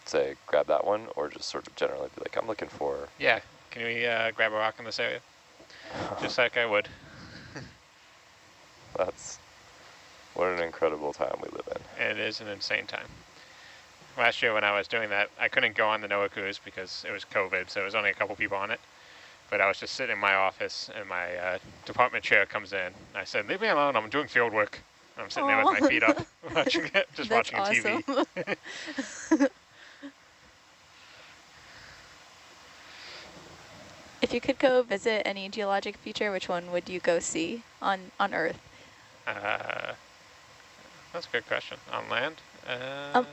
[SPEAKER 1] say grab that one, or just sort of generally be like, I'm looking for.
[SPEAKER 2] Yeah. Can we grab a rock in this area? Just like I would.
[SPEAKER 1] That's what an incredible time we live in.
[SPEAKER 2] It is an insane time. Last year when I was doing that, I couldn't go on the NOAA cruise because it was COVID, so there was only a couple people on it. But I was just sitting in my office, and my department chair comes in. And I said, "Leave me alone, I'm doing field work." And I'm sitting there with my feet up, watching it, just
[SPEAKER 7] That's
[SPEAKER 2] watching a TV.
[SPEAKER 7] awesome. If you could go visit any geologic feature, which one would you go see on Earth?
[SPEAKER 2] That's a good question. On land?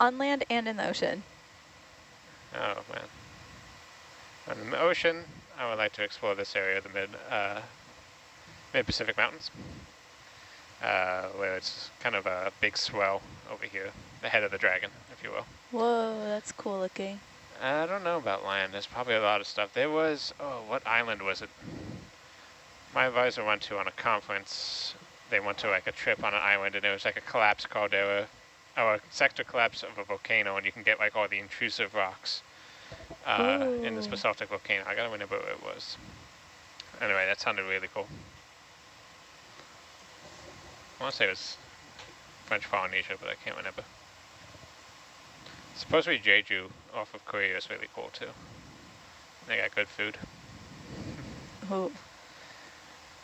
[SPEAKER 7] On land and in the ocean.
[SPEAKER 2] Oh, man. On the ocean, I would like to explore this area, the mid-Pacific Mountains, where it's kind of a big swell over here, the head of the dragon, if you will.
[SPEAKER 7] Whoa, that's cool looking.
[SPEAKER 2] I don't know about land. There's probably a lot of stuff. There was, what island was it? My advisor went to on a conference. They went to like a trip on an island, and it was like a collapsed caldera, or a sector collapse of a volcano, and you can get like all the intrusive rocks in this
[SPEAKER 7] Ooh.
[SPEAKER 2] basaltic volcano. I gotta remember where it was. Anyway, that sounded really cool. I want to say it was French Polynesia, but I can't remember. Supposed to be Jeju off of Korea is really cool too. They got good food.
[SPEAKER 7] Ooh.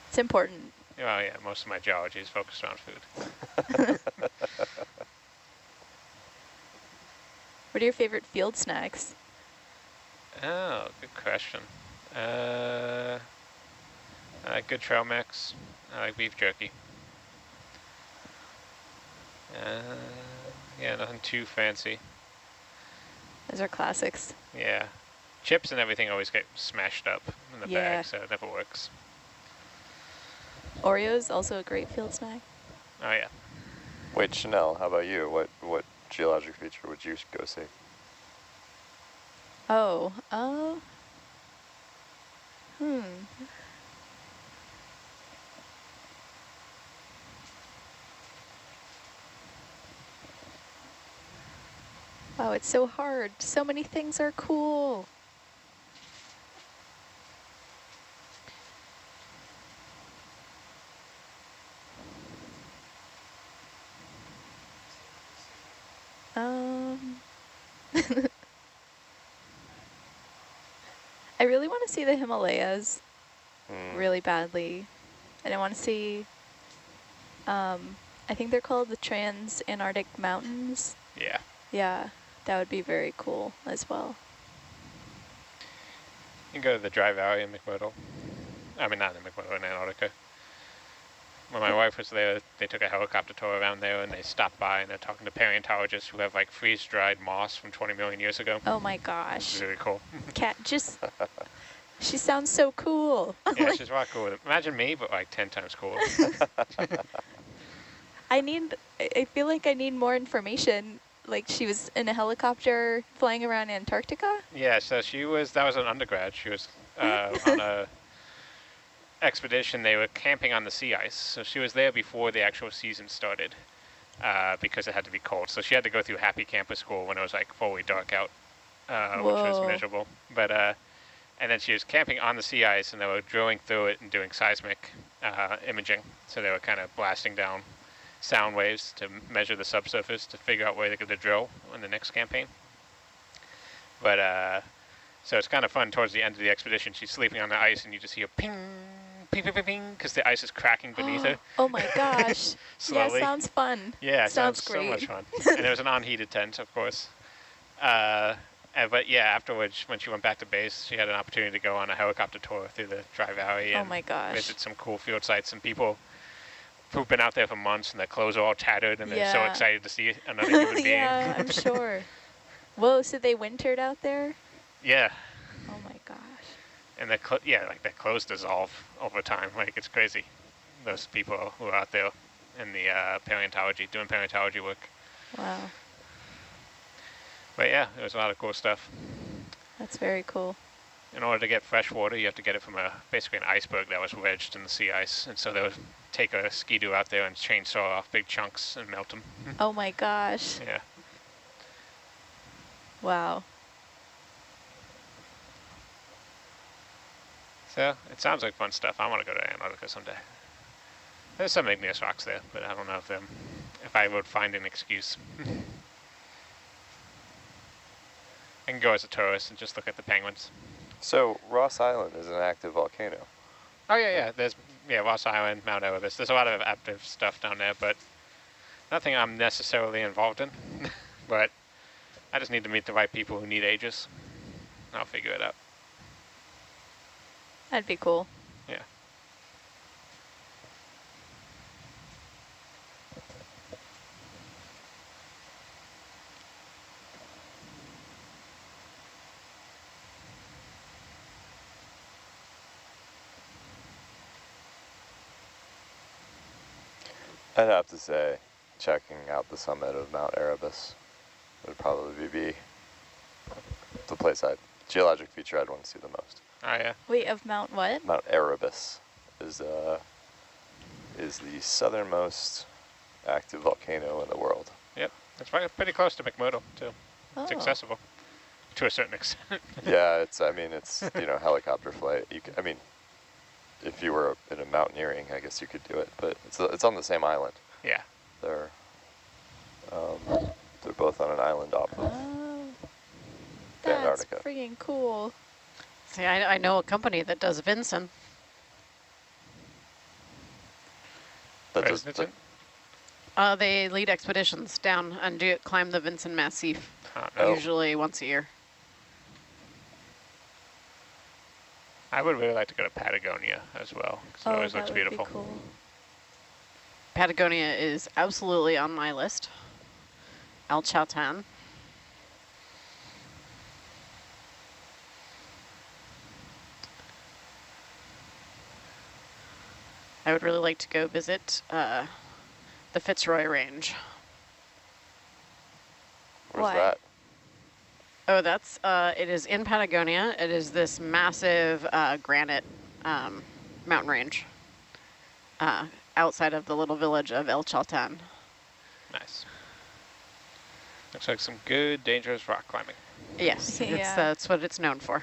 [SPEAKER 7] It's important.
[SPEAKER 2] Well, yeah, most of my geology is focused on food.
[SPEAKER 7] What are your favorite field snacks?
[SPEAKER 2] Oh, good question. I like good trail mix. I like beef jerky. Yeah, nothing too fancy.
[SPEAKER 7] Those are classics.
[SPEAKER 2] Yeah. Chips and everything always get smashed up in the
[SPEAKER 7] Yeah.
[SPEAKER 2] bag, so it never works.
[SPEAKER 7] Oreos, also a great field snack.
[SPEAKER 2] Oh, yeah.
[SPEAKER 1] Wait, Chanel, how about you? What geologic feature would you go see?
[SPEAKER 7] Oh, Wow, it's so hard. So many things are cool. I really want to see the Himalayas really badly. And I want to see, I think they're called the Trans-Antarctic Mountains.
[SPEAKER 2] Yeah.
[SPEAKER 7] Yeah, that would be very cool as well.
[SPEAKER 2] You can go to the Dry Valley in McMurdo. I mean, not in McMurdo, in Antarctica. When my wife was there, they took a helicopter tour around there, and they stopped by, and they're talking to paleontologists who have like freeze-dried moss from 20 million years ago.
[SPEAKER 7] Oh my
[SPEAKER 2] It's
[SPEAKER 7] gosh.
[SPEAKER 2] really cool.
[SPEAKER 7] Cat, she sounds so cool.
[SPEAKER 2] Yeah, she's a lot cooler. Imagine me, but like 10 times cooler.
[SPEAKER 7] I feel like I need more information. Like she was in a helicopter flying around Antarctica?
[SPEAKER 2] Yeah, so that was an undergrad. She was on a expedition, they were camping on the sea ice. So she was there before the actual season started because it had to be cold. So she had to go through Happy Camper School when it was like fully dark out, which was miserable. But and then she was camping on the sea ice, and they were drilling through it and doing seismic imaging. So they were kind of blasting down sound waves to measure the subsurface to figure out where they're going to drill in the next campaign. But so it's kind of fun towards the end of the expedition. She's sleeping on the ice, and you just hear ping, ping, ping, ping, ping, because the ice is cracking beneath her.
[SPEAKER 7] Oh my gosh.
[SPEAKER 2] Slowly.
[SPEAKER 7] Yeah, sounds fun.
[SPEAKER 2] Yeah, it sounds
[SPEAKER 7] great.
[SPEAKER 2] so much fun. And there was an unheated tent, of course. But yeah, afterwards, when she went back to base, she had an opportunity to go on a helicopter tour through the Dry Valley and
[SPEAKER 7] Oh my gosh.
[SPEAKER 2] visit some cool field sites and people who've been out there for months and their clothes are all tattered and they're so
[SPEAKER 7] Yeah.
[SPEAKER 2] excited to see another human being.
[SPEAKER 7] Yeah, I'm sure. Whoa, so they wintered out there?
[SPEAKER 2] Yeah,
[SPEAKER 7] Oh my gosh.
[SPEAKER 2] and their their clothes dissolve over time. Like, it's crazy. Those people who are out there in the paleontology, doing paleontology work.
[SPEAKER 7] Wow,
[SPEAKER 2] But yeah, there was a lot of cool stuff.
[SPEAKER 7] that's very cool.
[SPEAKER 2] In order to get fresh water, you have to get it from basically an iceberg that was wedged in the sea ice. And so they would take a ski-doo out there and chainsaw off big chunks and melt them.
[SPEAKER 7] Oh my gosh.
[SPEAKER 2] Yeah.
[SPEAKER 7] Wow.
[SPEAKER 2] So it sounds like fun stuff. I want to go to Antarctica someday. There's some igneous rocks there, but I don't know if I would find an excuse. I can go as a tourist and just look at the penguins.
[SPEAKER 1] So Ross Island is an active volcano.
[SPEAKER 2] Oh yeah. There's Ross Island, Mount Erebus. There's a lot of active stuff down there, but nothing I'm necessarily involved in. But I just need to meet the right people who need ages. I'll figure it out.
[SPEAKER 7] That'd be cool.
[SPEAKER 2] Yeah.
[SPEAKER 1] I'd have to say, checking out the summit of Mount Erebus would probably be the geologic feature I'd want to see the most.
[SPEAKER 2] Oh yeah.
[SPEAKER 7] Wait, of Mount what?
[SPEAKER 1] Mount Erebus is the southernmost active volcano in the world.
[SPEAKER 2] Yep. It's pretty close to McMurdo too. It's
[SPEAKER 7] Oh.
[SPEAKER 2] accessible to a certain extent.
[SPEAKER 1] Yeah, it's helicopter flight. If you were in a mountaineering, I guess you could do it, but it's on the same island.
[SPEAKER 2] Yeah.
[SPEAKER 1] They're both on an island off of
[SPEAKER 7] Oh. That's
[SPEAKER 1] Antarctica.
[SPEAKER 7] freaking cool.
[SPEAKER 6] See, I know a company that does Vinson.
[SPEAKER 1] That
[SPEAKER 2] Where
[SPEAKER 1] just
[SPEAKER 2] is it?
[SPEAKER 6] They lead expeditions down and climb the Vinson Massif,
[SPEAKER 1] Oh.
[SPEAKER 6] usually once a year.
[SPEAKER 2] I would really like to go to Patagonia as well, because it always
[SPEAKER 7] that
[SPEAKER 2] looks
[SPEAKER 7] would
[SPEAKER 2] beautiful.
[SPEAKER 7] be cool.
[SPEAKER 6] Patagonia is absolutely on my list. El Chatan. I would really like to go visit the Fitzroy Range.
[SPEAKER 1] Where's
[SPEAKER 7] Why?
[SPEAKER 1] that?
[SPEAKER 6] Oh, it is in Patagonia. It is this massive granite mountain range outside of the little village of El Chatan.
[SPEAKER 2] Nice. Looks like some good, dangerous rock climbing.
[SPEAKER 6] Yes,
[SPEAKER 7] Yeah.
[SPEAKER 6] that's what it's known for.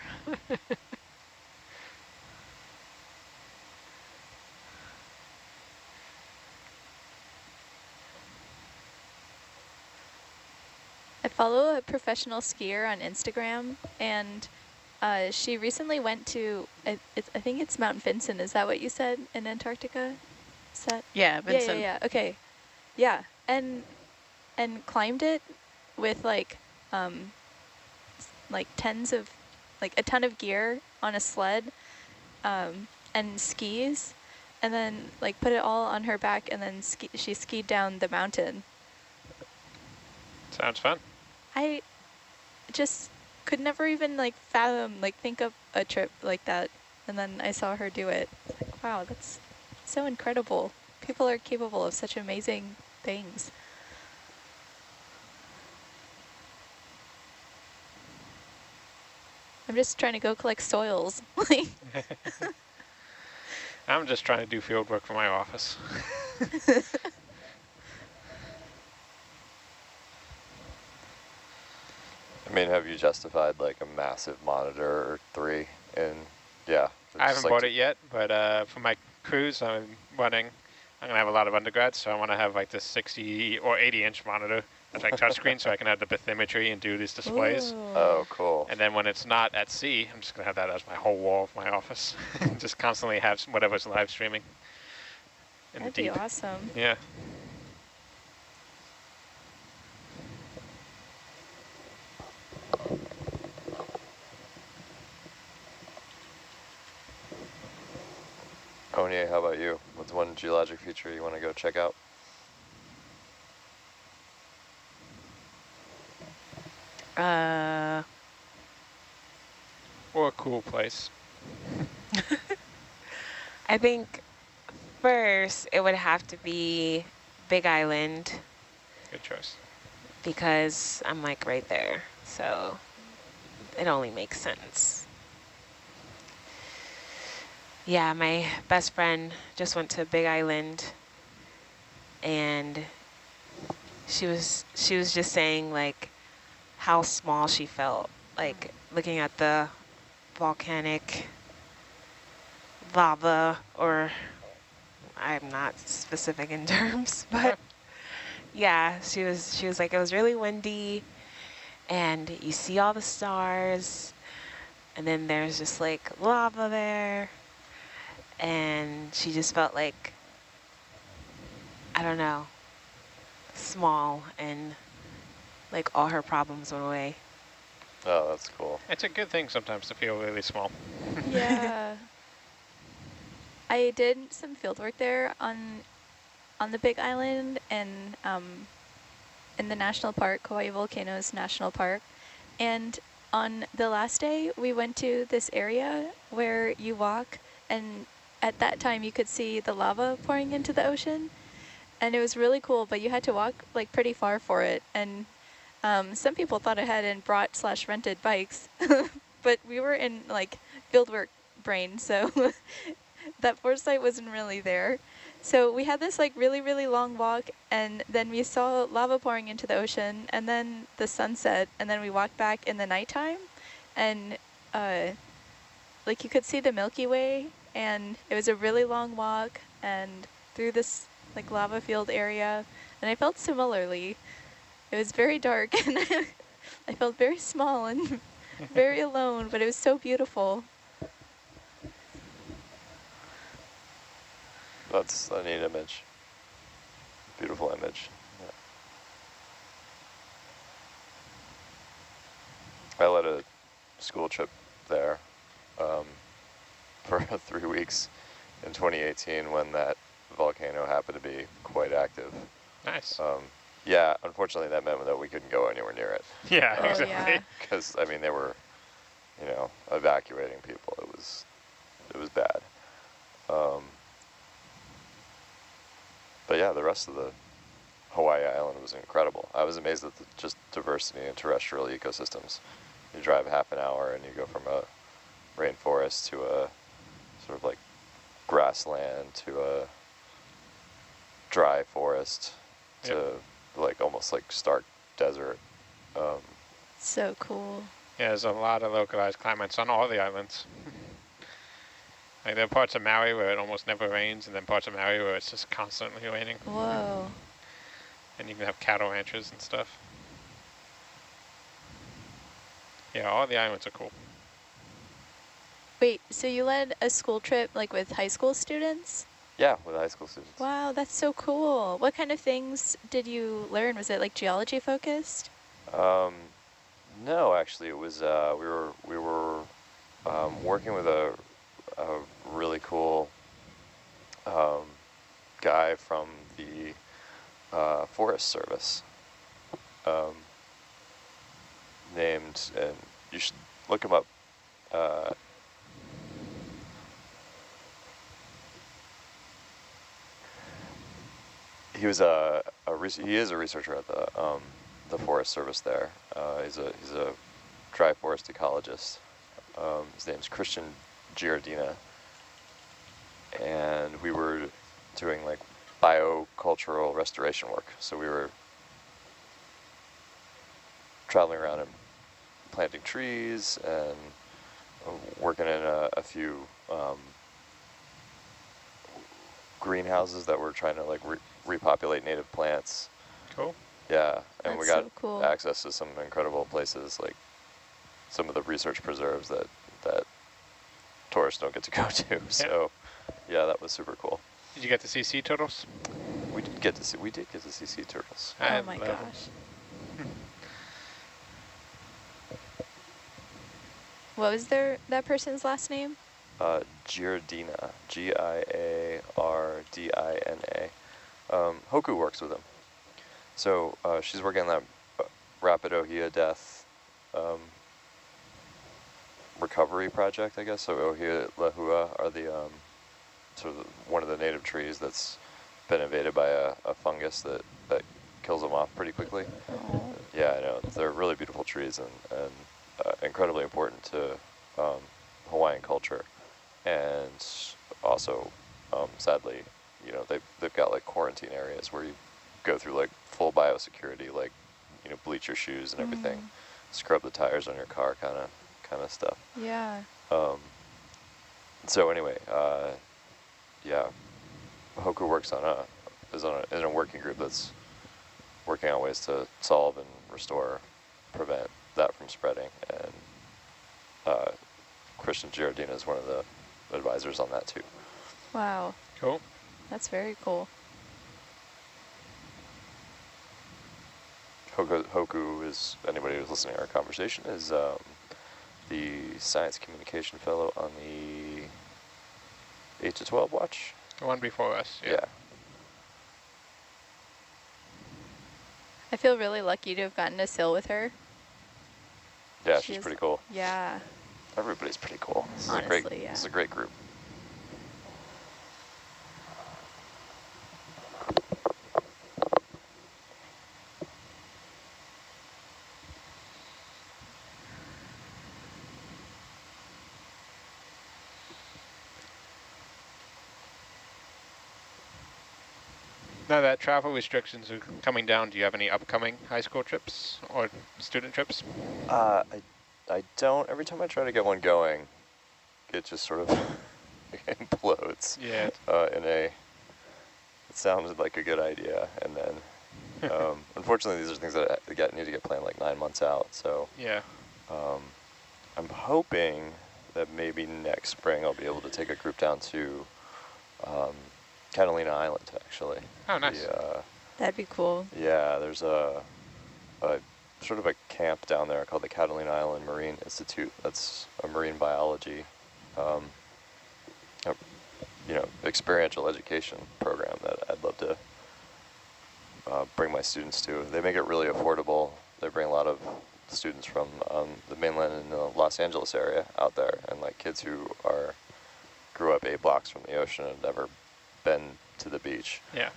[SPEAKER 7] I follow a professional skier on Instagram, and she recently went to, I think it's Mount Vinson. Is that what you said in Antarctica? Is that?
[SPEAKER 6] Yeah, Vincent.
[SPEAKER 7] Yeah. Okay. Yeah, and climbed it with like a ton of gear on a sled, and skis, and then like put it all on her back, and then she skied down the mountain.
[SPEAKER 2] Sounds fun.
[SPEAKER 7] I just could never even think of a trip like that, and then I saw her do it. It's like, wow, that's so incredible. People are capable of such amazing things. I'm just trying to go collect soils.
[SPEAKER 2] I'm just trying to do field work for my office.
[SPEAKER 1] I mean, have you justified like a massive monitor or 3 in, yeah.
[SPEAKER 2] I
[SPEAKER 1] just
[SPEAKER 2] haven't
[SPEAKER 1] like
[SPEAKER 2] bought it yet, but for my cruise I'm running, I'm going to have a lot of undergrads, so I want to have like this 60 or 80-inch monitor that's like touchscreen so I can have the bathymetry and do these displays.
[SPEAKER 7] Ooh.
[SPEAKER 1] Oh, cool.
[SPEAKER 2] And then when it's not at sea, I'm just going to have that as my whole wall of my office. Just constantly have whatever's live streaming in
[SPEAKER 7] That'd
[SPEAKER 2] the
[SPEAKER 7] be
[SPEAKER 2] deep.
[SPEAKER 7] awesome.
[SPEAKER 2] Yeah.
[SPEAKER 1] Onye, how about you? What's one geologic feature you want to go check out?
[SPEAKER 2] Or a cool place.
[SPEAKER 8] I think first it would have to be Big Island
[SPEAKER 2] Good choice.
[SPEAKER 8] because I'm like right there. So it only makes sense. Yeah, my best friend just went to Big Island and she was just saying like how small she felt, like looking at the volcanic lava, or I'm not specific in terms, but yeah, she was like, it was really windy and you see all the stars and then there's just like lava there, and she just felt like, I don't know, small, and like all her problems went away.
[SPEAKER 1] Oh, that's cool.
[SPEAKER 2] It's a good thing sometimes to feel really small.
[SPEAKER 7] Yeah. I did some field work there on the Big Island and in the national park, Kauai Volcanoes National Park. And on the last day, we went to this area where you walk, and at that time you could see the lava pouring into the ocean. And it was really cool, but you had to walk like pretty far for it. And some people thought ahead and brought/rented bikes, but we were in like fieldwork brain, so that foresight wasn't really there. So we had this like really, really long walk, and then we saw lava pouring into the ocean, and then the sunset, and then we walked back in the nighttime, and like you could see the Milky Way, and it was a really long walk, and through this like lava field area, and I felt similarly. It was very dark, and I felt very small and very alone, but it was so beautiful.
[SPEAKER 1] That's a neat image. Beautiful image. Yeah. I led a school trip there for 3 weeks in 2018 when that volcano happened to be quite active.
[SPEAKER 2] Nice.
[SPEAKER 1] Yeah, unfortunately that meant that we couldn't go anywhere near it.
[SPEAKER 2] Yeah,
[SPEAKER 7] Oh,
[SPEAKER 2] exactly.
[SPEAKER 7] yeah.
[SPEAKER 1] Because, I mean, they were, you know, evacuating people. It was bad. But yeah, the rest of the Hawaii island was incredible. I was amazed at the just diversity in terrestrial ecosystems. You drive half an hour and you go from a rainforest to a sort of like grassland to a dry forest to like almost like stark desert.
[SPEAKER 7] So cool.
[SPEAKER 2] Yeah, there's a lot of localized climates on all the islands. Like there are parts of Maui where it almost never rains, and then parts of Maui where it's just constantly raining.
[SPEAKER 7] Whoa.
[SPEAKER 2] And you can have cattle ranches and stuff. Yeah, all the islands are cool.
[SPEAKER 7] Wait, so you led a school trip like with high school students?
[SPEAKER 1] Yeah, with high school students.
[SPEAKER 7] Wow, that's so cool. What kind of things did you learn? Was it like geology focused?
[SPEAKER 1] No, actually, it was we were working with a really cool guy from the Forest Service named, and you should look him up. He was he is a researcher at the Forest Service there. He's a dry forest ecologist. His name's Christian Giardina, and we were doing like biocultural restoration work. So we were traveling around and planting trees and working in a few greenhouses that were trying to like repopulate native plants.
[SPEAKER 2] Cool.
[SPEAKER 1] Yeah, and we
[SPEAKER 7] That's
[SPEAKER 1] got
[SPEAKER 7] so cool.
[SPEAKER 1] access to some incredible places, like some of the research preserves that tourists don't get to go to. So, yeah, that was super cool.
[SPEAKER 2] Did you get to see sea turtles?
[SPEAKER 1] We did get to see sea turtles.
[SPEAKER 7] Oh my gosh. What was that person's last name?
[SPEAKER 1] Giardina, Giardina. Hoku works with him. So she's working on that rapid ohia death recovery project, I guess. So ohia lahua are the sort of one of the native trees that's been invaded by a fungus that kills them off pretty quickly.
[SPEAKER 7] Oh.
[SPEAKER 1] Yeah, I know. They're really beautiful trees and incredibly important to Hawaiian culture. And also, sadly, you know, they've got like quarantine areas where you go through like full biosecurity, like, you know, bleach your shoes and everything, scrub the tires on your car, kind of stuff.
[SPEAKER 7] Yeah.
[SPEAKER 1] So anyway, yeah, Hoku works in a working group that's working on ways to solve and restore, prevent that from spreading, and Christian Giardina is one of the advisors on that too.
[SPEAKER 7] Wow.
[SPEAKER 2] Cool.
[SPEAKER 7] That's very cool.
[SPEAKER 1] Hoku is, anybody who's listening to our conversation, is the Science Communication Fellow on the 8 to 12 watch.
[SPEAKER 2] The one before us.
[SPEAKER 1] Yeah.
[SPEAKER 7] I feel really lucky to have gotten to sail with her.
[SPEAKER 1] Yeah, she's pretty cool.
[SPEAKER 7] Yeah.
[SPEAKER 1] Everybody's pretty cool. This
[SPEAKER 7] Honestly,
[SPEAKER 1] is a great group.
[SPEAKER 2] Now that travel restrictions are coming down, do you have any upcoming high school trips or student trips?
[SPEAKER 1] I don't. Every time I try to get one going, it just sort of implodes.
[SPEAKER 2] Yeah.
[SPEAKER 1] It sounds like a good idea, and then unfortunately these are things that need to get planned like 9 months out. So
[SPEAKER 2] yeah,
[SPEAKER 1] I'm hoping that maybe next spring I'll be able to take a group down to Catalina Island, actually.
[SPEAKER 2] Oh, nice.
[SPEAKER 7] That'd be cool.
[SPEAKER 1] Yeah, there's a sort of a camp down there called the Catalina Island Marine Institute. That's a marine biology, experiential education program that I'd love to bring my students to. They make it really affordable. They bring a lot of students from the mainland and the Los Angeles area out there, and like kids who grew up 8 blocks from the ocean and never been to the beach.
[SPEAKER 2] Yeah.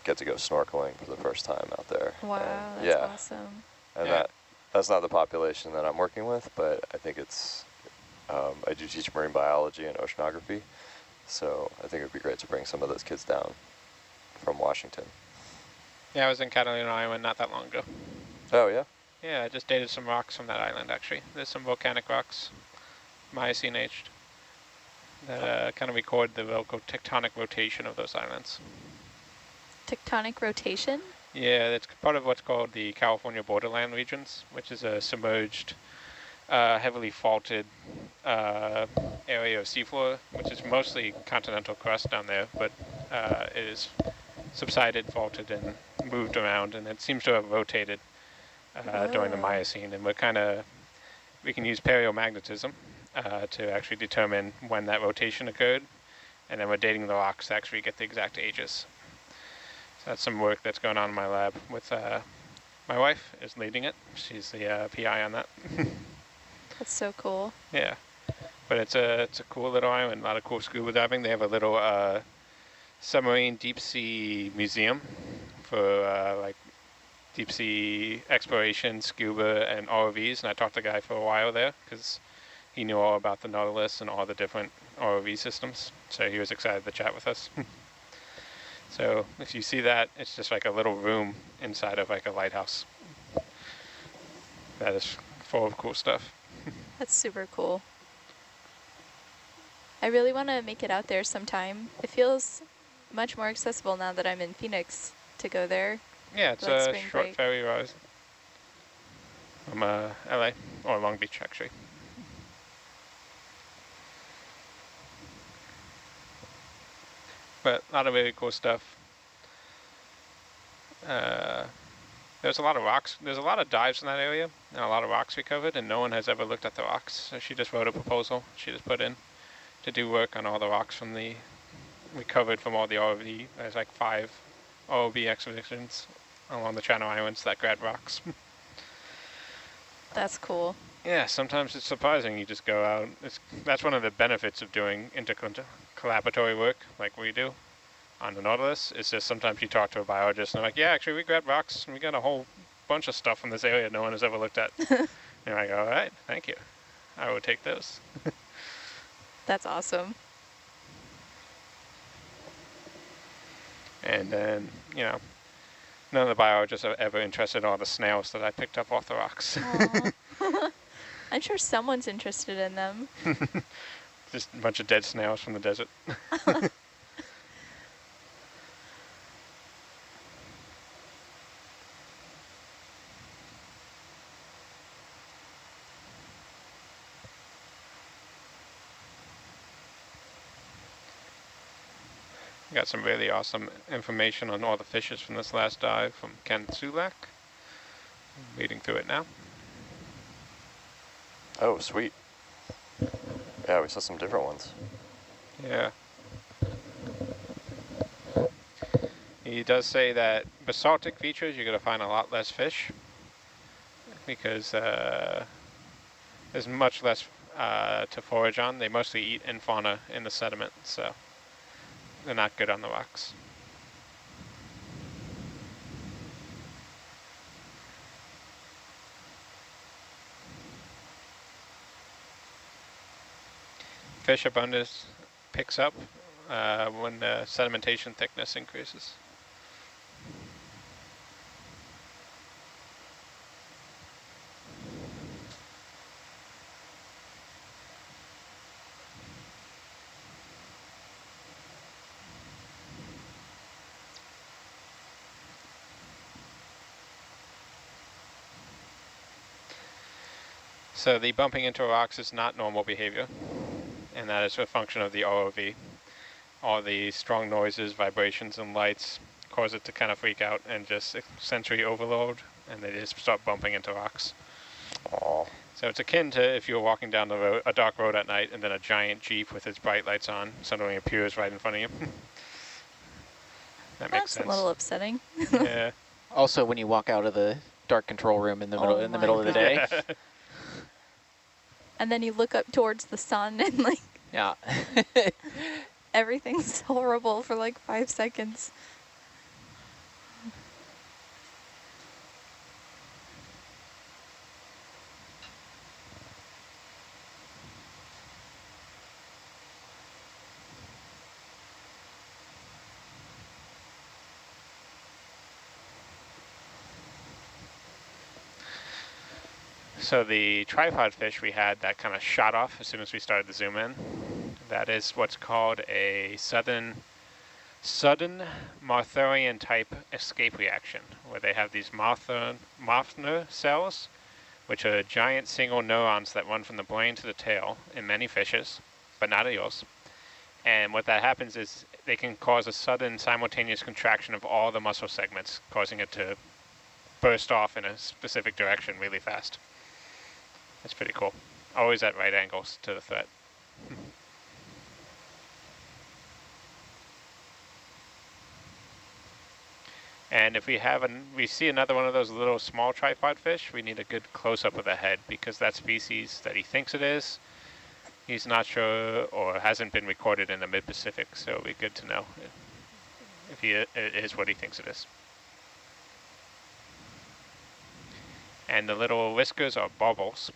[SPEAKER 1] Get to go snorkeling for the first time out there.
[SPEAKER 7] Wow,
[SPEAKER 1] and,
[SPEAKER 7] that's awesome.
[SPEAKER 1] And that's not the population that I'm working with, but I think it's, I do teach marine biology and oceanography, so I think it would be great to bring some of those kids down from Washington.
[SPEAKER 2] Yeah, I was in Catalina Island not that long ago.
[SPEAKER 1] Oh, yeah?
[SPEAKER 2] Yeah, I just dated some rocks from that island, actually. There's some volcanic rocks, Miocene aged, that kind of record the local tectonic rotation of those islands.
[SPEAKER 7] Tectonic rotation?
[SPEAKER 2] Yeah, that's part of what's called the California borderland regions, which is a submerged, heavily faulted area of seafloor, which is mostly continental crust down there, but it is subsided, faulted, and moved around, and it seems to have rotated during the Miocene, and we can use paleomagnetism to actually determine when that rotation occurred, and then we're dating the rocks to actually get the exact ages. So that's some work that's going on in my lab with my wife is leading it. She's the PI on that.
[SPEAKER 7] That's so cool.
[SPEAKER 2] Yeah, but it's a cool little island. A lot of cool scuba diving. They have a little submarine deep sea museum for like deep sea exploration, scuba, and ROVs. And I talked to a guy for a while there because he knew all about the Nautilus and all the different ROV systems, so he was excited to chat with us. So if you see that, it's just like a little room inside of like a lighthouse that is full of cool stuff.
[SPEAKER 7] That's super cool. I really want to make it out there sometime. It feels much more accessible now that I'm in Phoenix to go there.
[SPEAKER 2] Yeah, it's
[SPEAKER 7] like
[SPEAKER 2] a
[SPEAKER 7] spring
[SPEAKER 2] short
[SPEAKER 7] break.
[SPEAKER 2] ferry ride from LA, or Long Beach actually. But a lot of really cool stuff. There's a lot of rocks. There's a lot of dives in that area, and a lot of rocks we covered, and no one has ever looked at the rocks. So she just wrote a proposal. She just put in to do work on all the rocks from we covered from all the ROV. There's like 5 ROV expeditions along the Channel Islands that grab rocks.
[SPEAKER 7] That's cool.
[SPEAKER 2] Yeah, sometimes it's surprising. You just go out. That's one of the benefits of doing intercollaboratory work like we do on the Nautilus. It's just sometimes you talk to a biologist and they're like, yeah, actually we grabbed rocks and we got a whole bunch of stuff from this area no one has ever looked at. And you're like, all right, thank you. I will take those.
[SPEAKER 7] That's awesome.
[SPEAKER 2] And then, you know, none of the biologists are ever interested in all the snails that I picked up off the rocks.
[SPEAKER 7] I'm sure someone's interested in them.
[SPEAKER 2] Just a bunch of dead snails from the desert. Got some really awesome information on all the fishes from this last dive from Ken Sulak. Reading through it now.
[SPEAKER 1] Oh, sweet. Yeah, we saw some different ones.
[SPEAKER 2] Yeah. He does say that basaltic features, you're going to find a lot less fish because there's much less to forage on. They mostly eat in fauna in the sediment, so they're not good on the rocks. Fish abundance picks up when the sedimentation thickness increases. So the bumping into rocks is not normal behavior, and that is a function of the ROV. All the strong noises, vibrations, and lights cause it to kind of freak out and just sensory overload, and they just start bumping into rocks.
[SPEAKER 1] Aww.
[SPEAKER 2] So it's akin to if you were walking down the road, a dark road at night, and then a giant Jeep with its bright lights on suddenly appears right in front of you. That makes sense.
[SPEAKER 7] That's a little upsetting.
[SPEAKER 2] Yeah.
[SPEAKER 5] Also, when you walk out of the dark control room in the middle of the day.
[SPEAKER 7] And then you look up towards the sun and like
[SPEAKER 5] Yeah.
[SPEAKER 7] everything's horrible for like 5 seconds.
[SPEAKER 2] So the tripod fish we had that kind of shot off as soon as we started to zoom in, that is what's called a sudden Marthorian type escape reaction, where they have these Marthner cells, which are giant single neurons that run from the brain to the tail in many fishes, but not eels. And what that happens is they can cause a sudden simultaneous contraction of all the muscle segments, causing it to burst off in a specific direction really fast. That's pretty cool. Always at right angles to the threat. And if we see another one of those little small tripod fish, we need a good close-up of the head, because that species that he thinks it is, he's not sure or hasn't been recorded in the mid-Pacific, so it'll be good to know if it is what he thinks it is. And the little whiskers are baubles,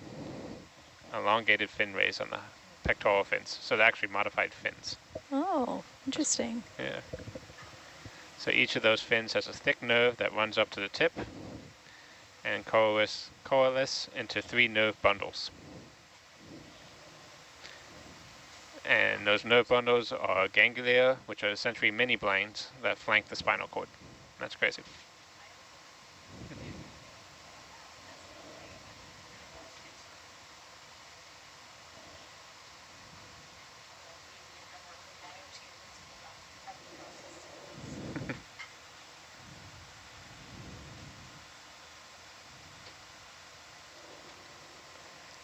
[SPEAKER 2] elongated fin rays on the pectoral fins. So they're actually modified fins.
[SPEAKER 7] Oh, interesting.
[SPEAKER 2] Yeah. So each of those fins has a thick nerve that runs up to the tip and coalesce into 3 nerve bundles. And those nerve bundles are ganglia, which are essentially mini brains that flank the spinal cord. That's crazy.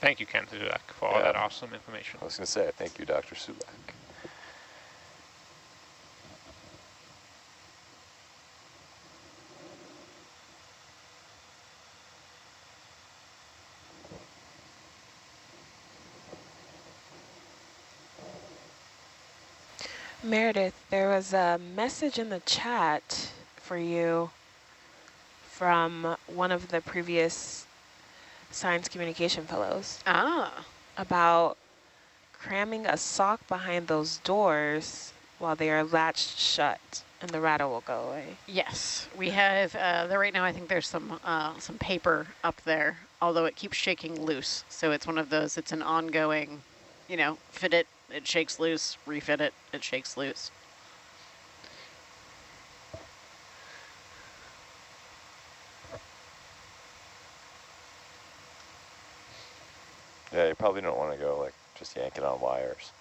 [SPEAKER 2] Thank you, Ken Sulak, for all that awesome information.
[SPEAKER 1] I was going to say, thank you, Dr. Sulak.
[SPEAKER 8] Meredith, there was a message in the chat for you from one of the previous science communication fellows about cramming a sock behind those doors while they are latched shut and the rattle will go away.
[SPEAKER 6] Yes, we have, there right now I think there's some paper up there, although it keeps shaking loose. So it's one of those, it's an ongoing, you know, fit it, it shakes loose, refit it, it shakes loose.
[SPEAKER 1] Yeah, you probably don't want to go like just yanking on wires.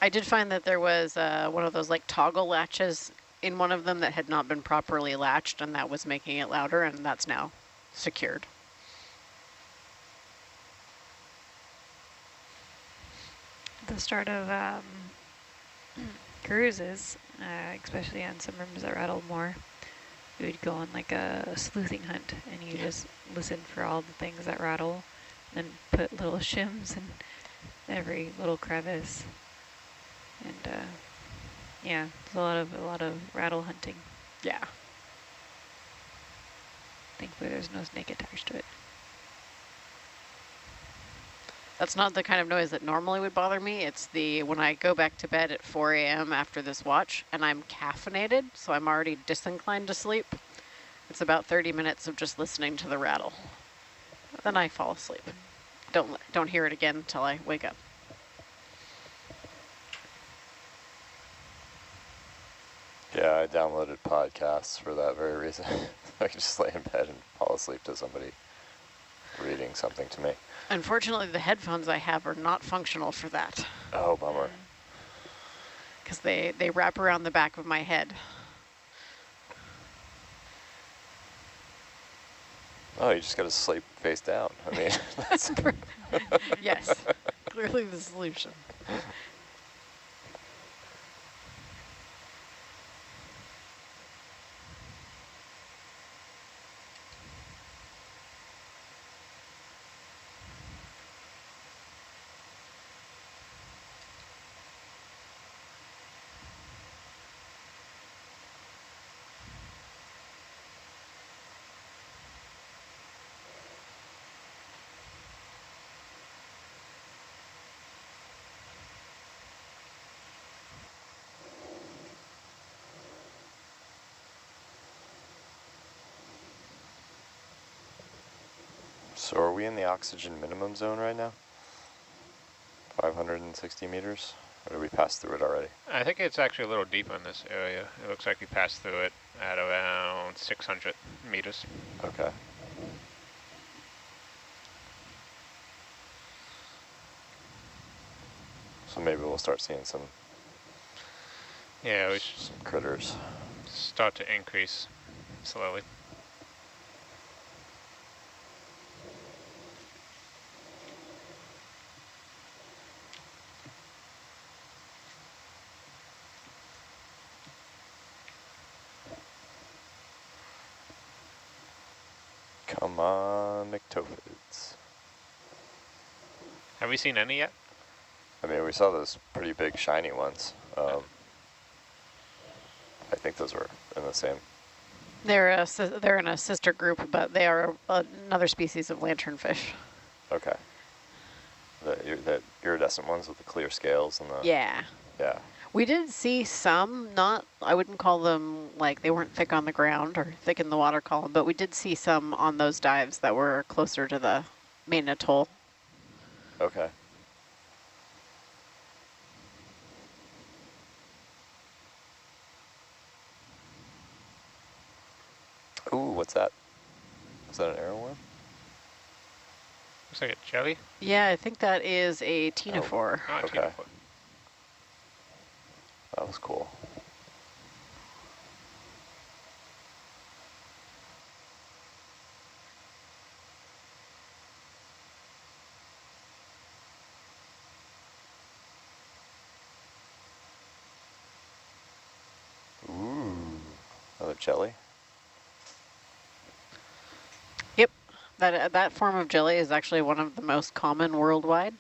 [SPEAKER 6] I did find that there was one of those like toggle latches in one of them that had not been properly latched, and that was making it louder, and that's now secured.
[SPEAKER 4] At the start of cruises, especially on some rooms that rattle more, you would go on like a sleuthing hunt, and you just listen for all the things that rattle, and put little shims in every little crevice. And yeah, there's a lot of rattle hunting.
[SPEAKER 6] Yeah.
[SPEAKER 4] Thankfully, there's no snake attached to it.
[SPEAKER 6] That's not the kind of noise that normally would bother me. It's the when I go back to bed at 4 a.m. after this watch and I'm caffeinated, so I'm already disinclined to sleep. It's about 30 minutes of just listening to the rattle. Then I fall asleep. Don't hear it again until I wake up.
[SPEAKER 1] Yeah, I downloaded podcasts for that very reason. I could just lay in bed and fall asleep to somebody reading something to me.
[SPEAKER 6] Unfortunately, the headphones I have are not functional for that.
[SPEAKER 1] Oh, bummer.
[SPEAKER 6] Because they wrap around the back of my head.
[SPEAKER 1] Oh, you just got to sleep face down. I mean, that's
[SPEAKER 6] Yes, clearly the solution.
[SPEAKER 1] So are we in the oxygen minimum zone right now? 560 meters? Or did we pass through it already?
[SPEAKER 2] I think it's actually a little deeper in this area. It looks like we passed through it at around 600 meters.
[SPEAKER 1] Okay. So maybe we'll start seeing some
[SPEAKER 2] Yeah, we should
[SPEAKER 1] critters.
[SPEAKER 2] start to increase slowly.
[SPEAKER 1] Come on, nyctophids.
[SPEAKER 2] Have we seen any yet?
[SPEAKER 1] I mean, we saw those pretty big shiny ones. I think those were in the same.
[SPEAKER 6] They're in a sister group, but they are another species of lanternfish.
[SPEAKER 1] Okay. The iridescent ones with the clear scales and the...
[SPEAKER 6] Yeah.
[SPEAKER 1] Yeah.
[SPEAKER 6] We did see some, not, I wouldn't call them, like, they weren't thick on the ground or thick in the water column, but we did see some on those dives that were closer to the main atoll.
[SPEAKER 1] Okay. Ooh, what's that? Is that an arrowworm?
[SPEAKER 2] Looks like a jelly.
[SPEAKER 6] Yeah, I think that is a ctenophore.
[SPEAKER 2] Oh,
[SPEAKER 1] Okay.
[SPEAKER 2] ctenophore.
[SPEAKER 1] That was cool. Ooh, another jelly?
[SPEAKER 6] Yep, that form of jelly is actually one of the most common worldwide.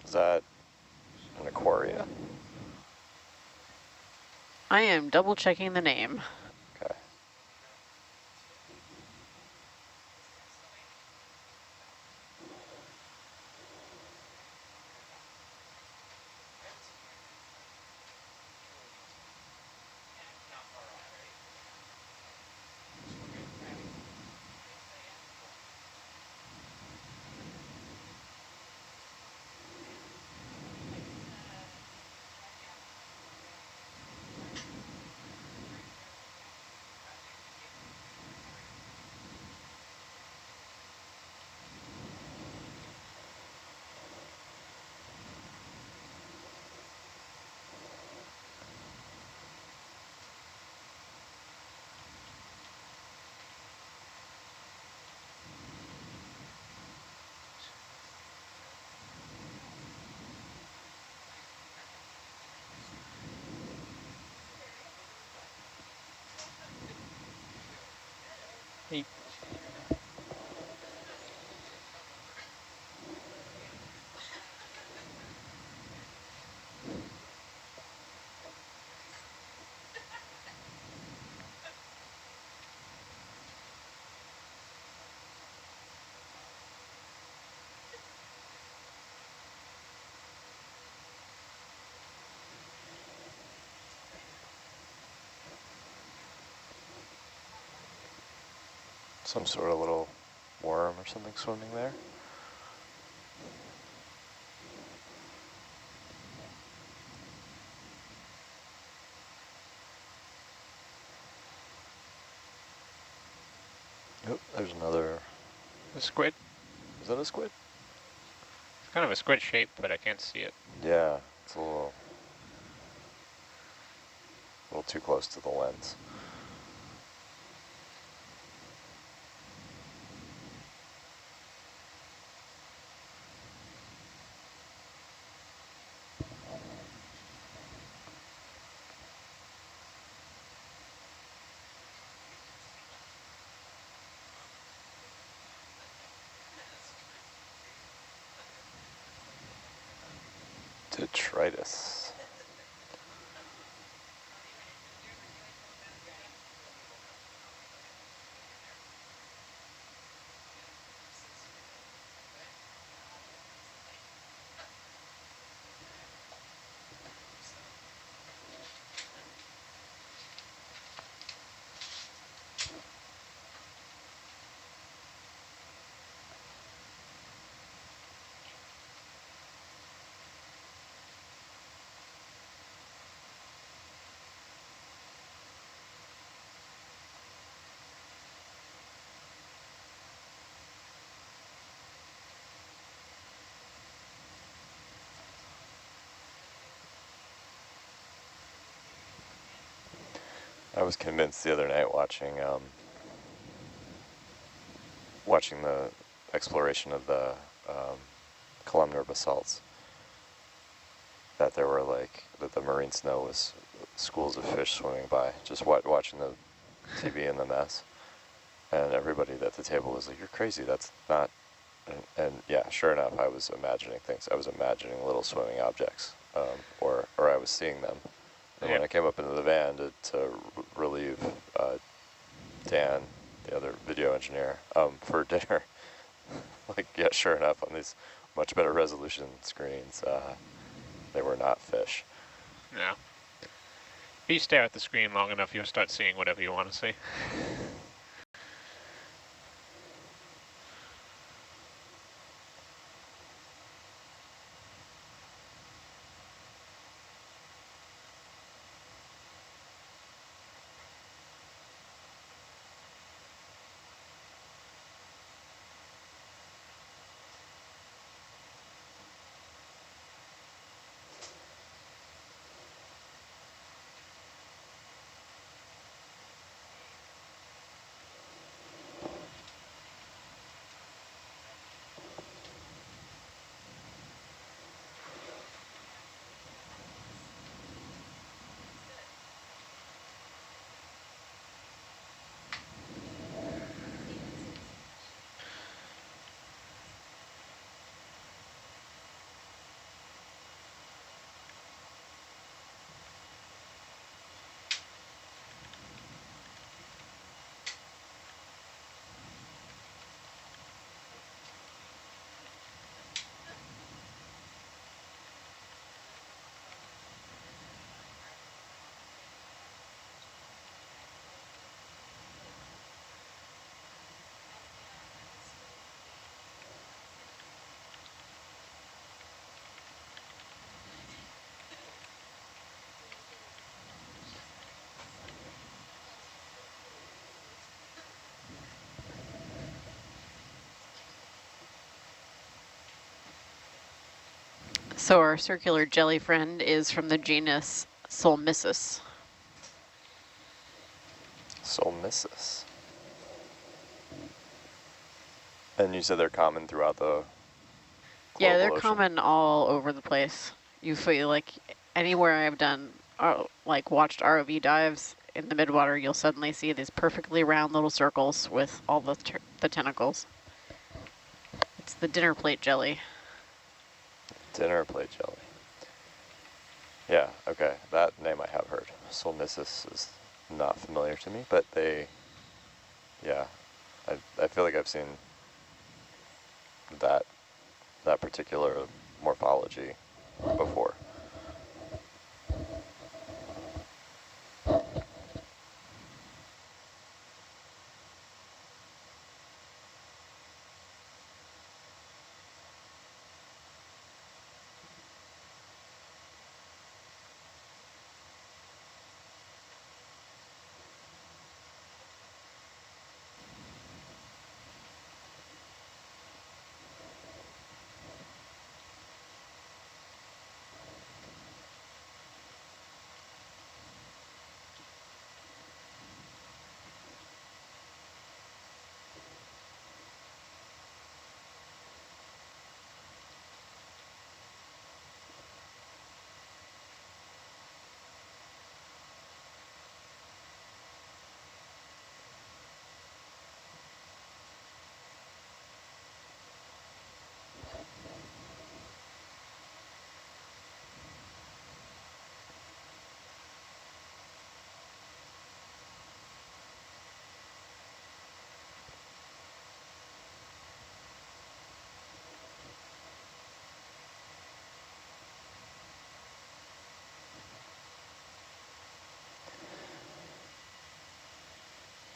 [SPEAKER 1] Is that an aquaria?
[SPEAKER 6] I am double checking the name.
[SPEAKER 1] Okay.
[SPEAKER 2] Hey.
[SPEAKER 1] Some sort of little worm or something swimming there. Oh, there's another...
[SPEAKER 2] A squid.
[SPEAKER 1] Is that a squid?
[SPEAKER 2] It's kind of a squid shape, but I can't see it.
[SPEAKER 1] Yeah, it's a little too close to the lens. Detritus. I was convinced the other night watching the exploration of the columnar basalts that there were that the marine snow was schools of fish swimming by, just watching the TV in the mess. And everybody at the table was like, "You're crazy, that's not..." And yeah, sure enough, I was imagining things. I was imagining little swimming objects, or I was seeing them. And when I came up into the van to relieve Dan, the other video engineer, for dinner, Like, yeah, sure enough, on these much better resolution screens, they were not fish.
[SPEAKER 2] Yeah. If you stare at the screen long enough, you'll start seeing whatever you want to see.
[SPEAKER 6] So our circular jelly friend is from the genus Solmissus.
[SPEAKER 1] Solmissus. And you said they're common throughout the
[SPEAKER 6] Yeah, they're
[SPEAKER 1] global ocean?
[SPEAKER 6] common all over the place. You feel like anywhere I've done, like watched ROV dives in the midwater, you'll suddenly see these perfectly round little circles with all the tentacles. It's the dinner plate jelly.
[SPEAKER 1] Dinner plate jelly. Yeah, okay, that name I have heard. Solmissus is not familiar to me, but they, yeah, I feel like I've seen that particular morphology before.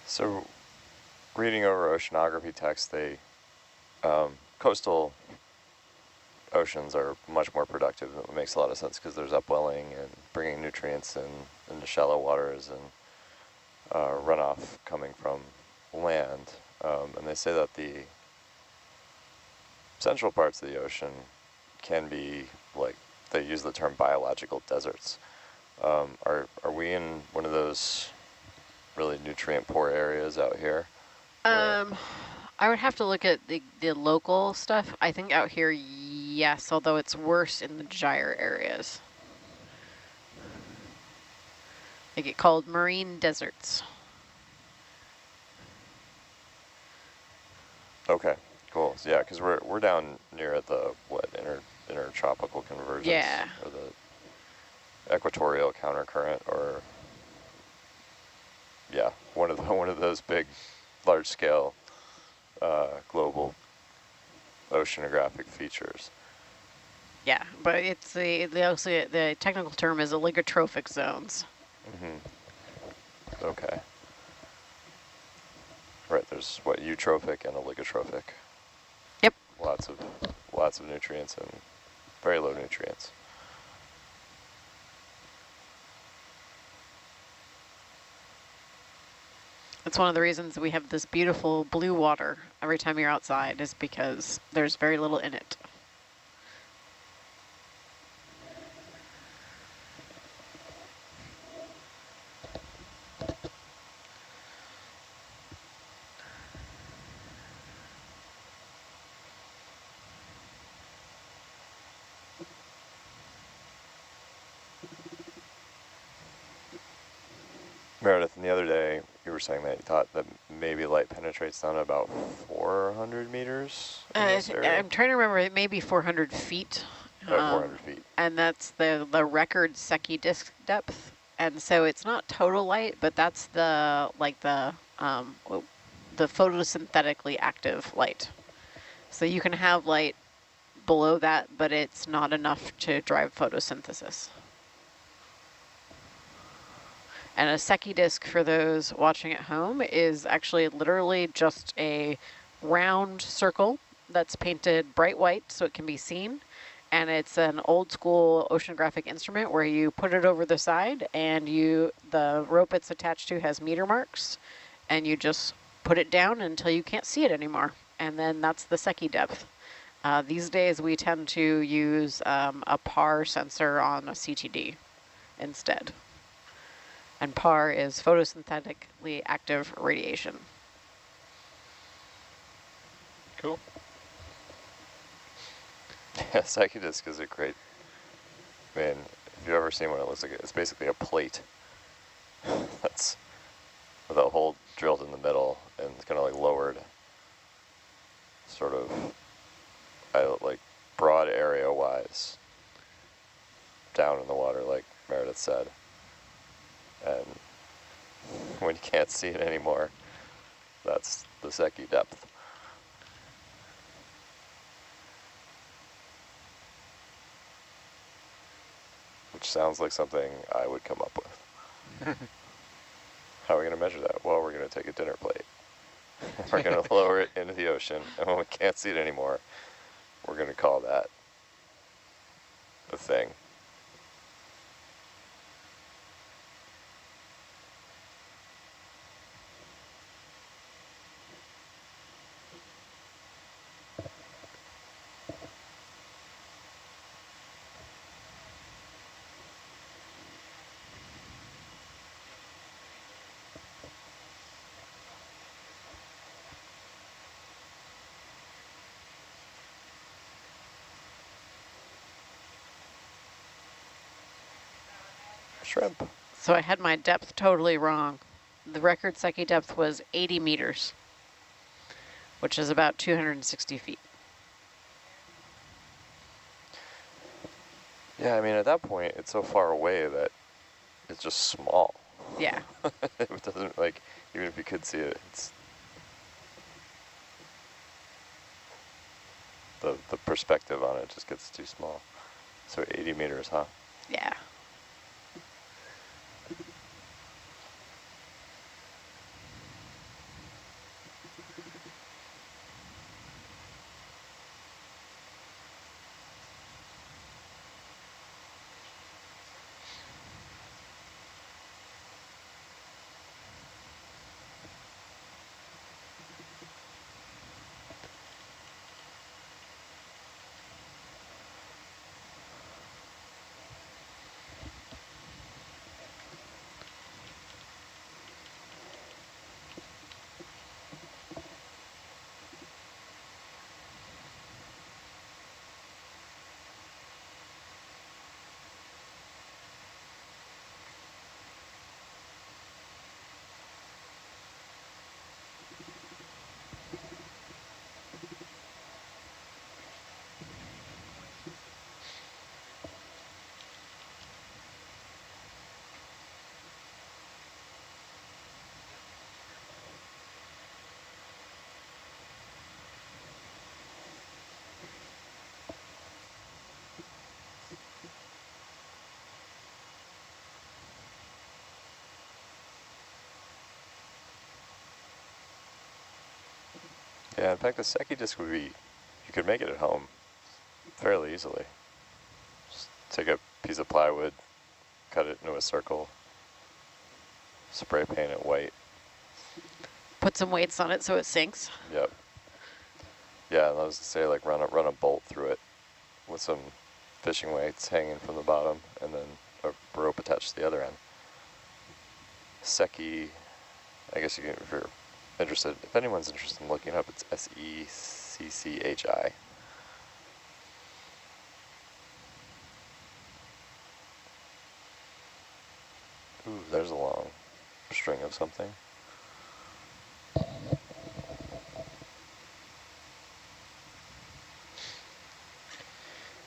[SPEAKER 1] So, reading over oceanography text, they, coastal oceans are much more productive. It makes a lot of sense because there's upwelling and bringing nutrients into shallow waters and runoff coming from land. And they say that the central parts of the ocean can be, like, they use the term biological deserts. Are we in one of those really nutrient poor areas out here?
[SPEAKER 6] I would have to look at the local stuff. I think out here, yes, although it's worse in the gyre areas. They get called marine deserts.
[SPEAKER 1] Okay, cool. So, yeah, because we're down near at the intertropical convergence,
[SPEAKER 6] Yeah,
[SPEAKER 1] or the equatorial countercurrent, or yeah, one of those big, large scale global oceanographic features.
[SPEAKER 6] Yeah, but it's the technical term is oligotrophic zones.
[SPEAKER 1] Okay. Right, there's what, eutrophic and oligotrophic.
[SPEAKER 6] Yep.
[SPEAKER 1] Lots of nutrients and very low nutrients.
[SPEAKER 6] It's one of the reasons we have this beautiful blue water every time you're outside, is because there's very little in it.
[SPEAKER 1] Meredith, and the other day you were saying that you thought that maybe light penetrates down to about 400 meters in this area?
[SPEAKER 6] I'm trying to remember, it may be 400 feet.
[SPEAKER 1] 400 feet.
[SPEAKER 6] And that's the record Secchi disk depth. And so it's not total light, but that's the photosynthetically active light. So you can have light below that, but it's not enough to drive photosynthesis. And a Secchi disk, for those watching at home, is actually literally just a round circle that's painted bright white so it can be seen. And it's an old school oceanographic instrument where you put it over the side and the rope it's attached to has meter marks, and you just put it down until you can't see it anymore. And then that's the Secchi depth. These days we tend to use a PAR sensor on a CTD instead. And PAR is photosynthetically active radiation.
[SPEAKER 2] Cool.
[SPEAKER 1] Yeah, Secchi disk is a great, I mean, if you've ever seen what it looks like, it's basically a plate that's with a hole drilled in the middle and it's kind of like lowered, sort of like broad area wise down in the water, like Meredith said. And when you can't see it anymore, that's the Secchi depth. Which sounds like something I would come up with. How are we going to measure that? Well, we're going to take a dinner plate. We're going to lower it into the ocean, and when we can't see it anymore, we're going to call that the thing. Shrimp.
[SPEAKER 6] So I had my depth totally wrong. The record Secchi depth was 80 meters, which is about 260 feet.
[SPEAKER 1] Yeah, I mean, at that point, it's so far away that it's just small.
[SPEAKER 6] Yeah.
[SPEAKER 1] It doesn't, like, even if you could see it, it's the perspective on it just gets too small. So 80 meters, huh?
[SPEAKER 6] Yeah.
[SPEAKER 1] Yeah, in fact, the Secchi disc would be, you could make it at home fairly easily. Just take a piece of plywood, cut it into a circle, spray paint it white.
[SPEAKER 6] Put some weights on it so it sinks.
[SPEAKER 1] Yep. Yeah, and I was to say, like, run a bolt through it with some fishing weights hanging from the bottom, and then a rope attached to the other end. Secchi, I guess you can, if you're interested, if anyone's interested in looking it up, it's Secchi. Ooh, there's a long string of something.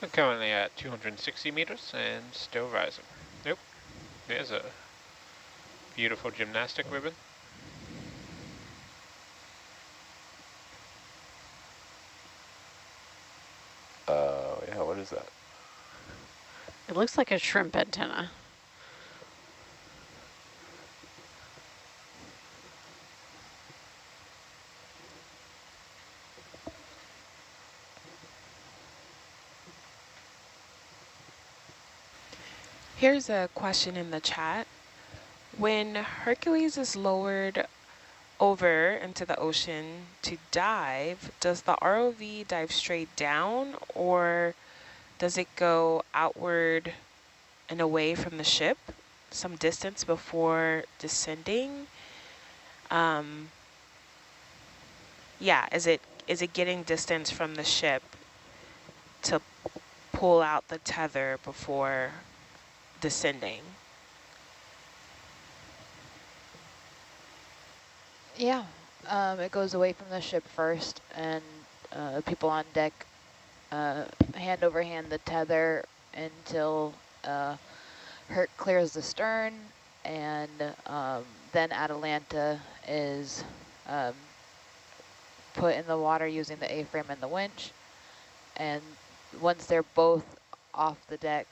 [SPEAKER 2] We're currently at 260 meters and still rising. Nope. There's a beautiful gymnastic ribbon.
[SPEAKER 1] Yeah, what is that?
[SPEAKER 6] It looks like a shrimp antenna.
[SPEAKER 8] Here's a question in the chat. When Hercules is lowered over into the ocean to dive, does the ROV dive straight down, or does it go outward and away from the ship some distance before descending? Yeah, is it getting distance from the ship to pull out the tether before descending?
[SPEAKER 3] Yeah, it goes away from the ship first, and people on deck hand over hand the tether until Herc clears the stern, and then Atalanta is put in the water using the A-frame and the winch. And once they're both off the deck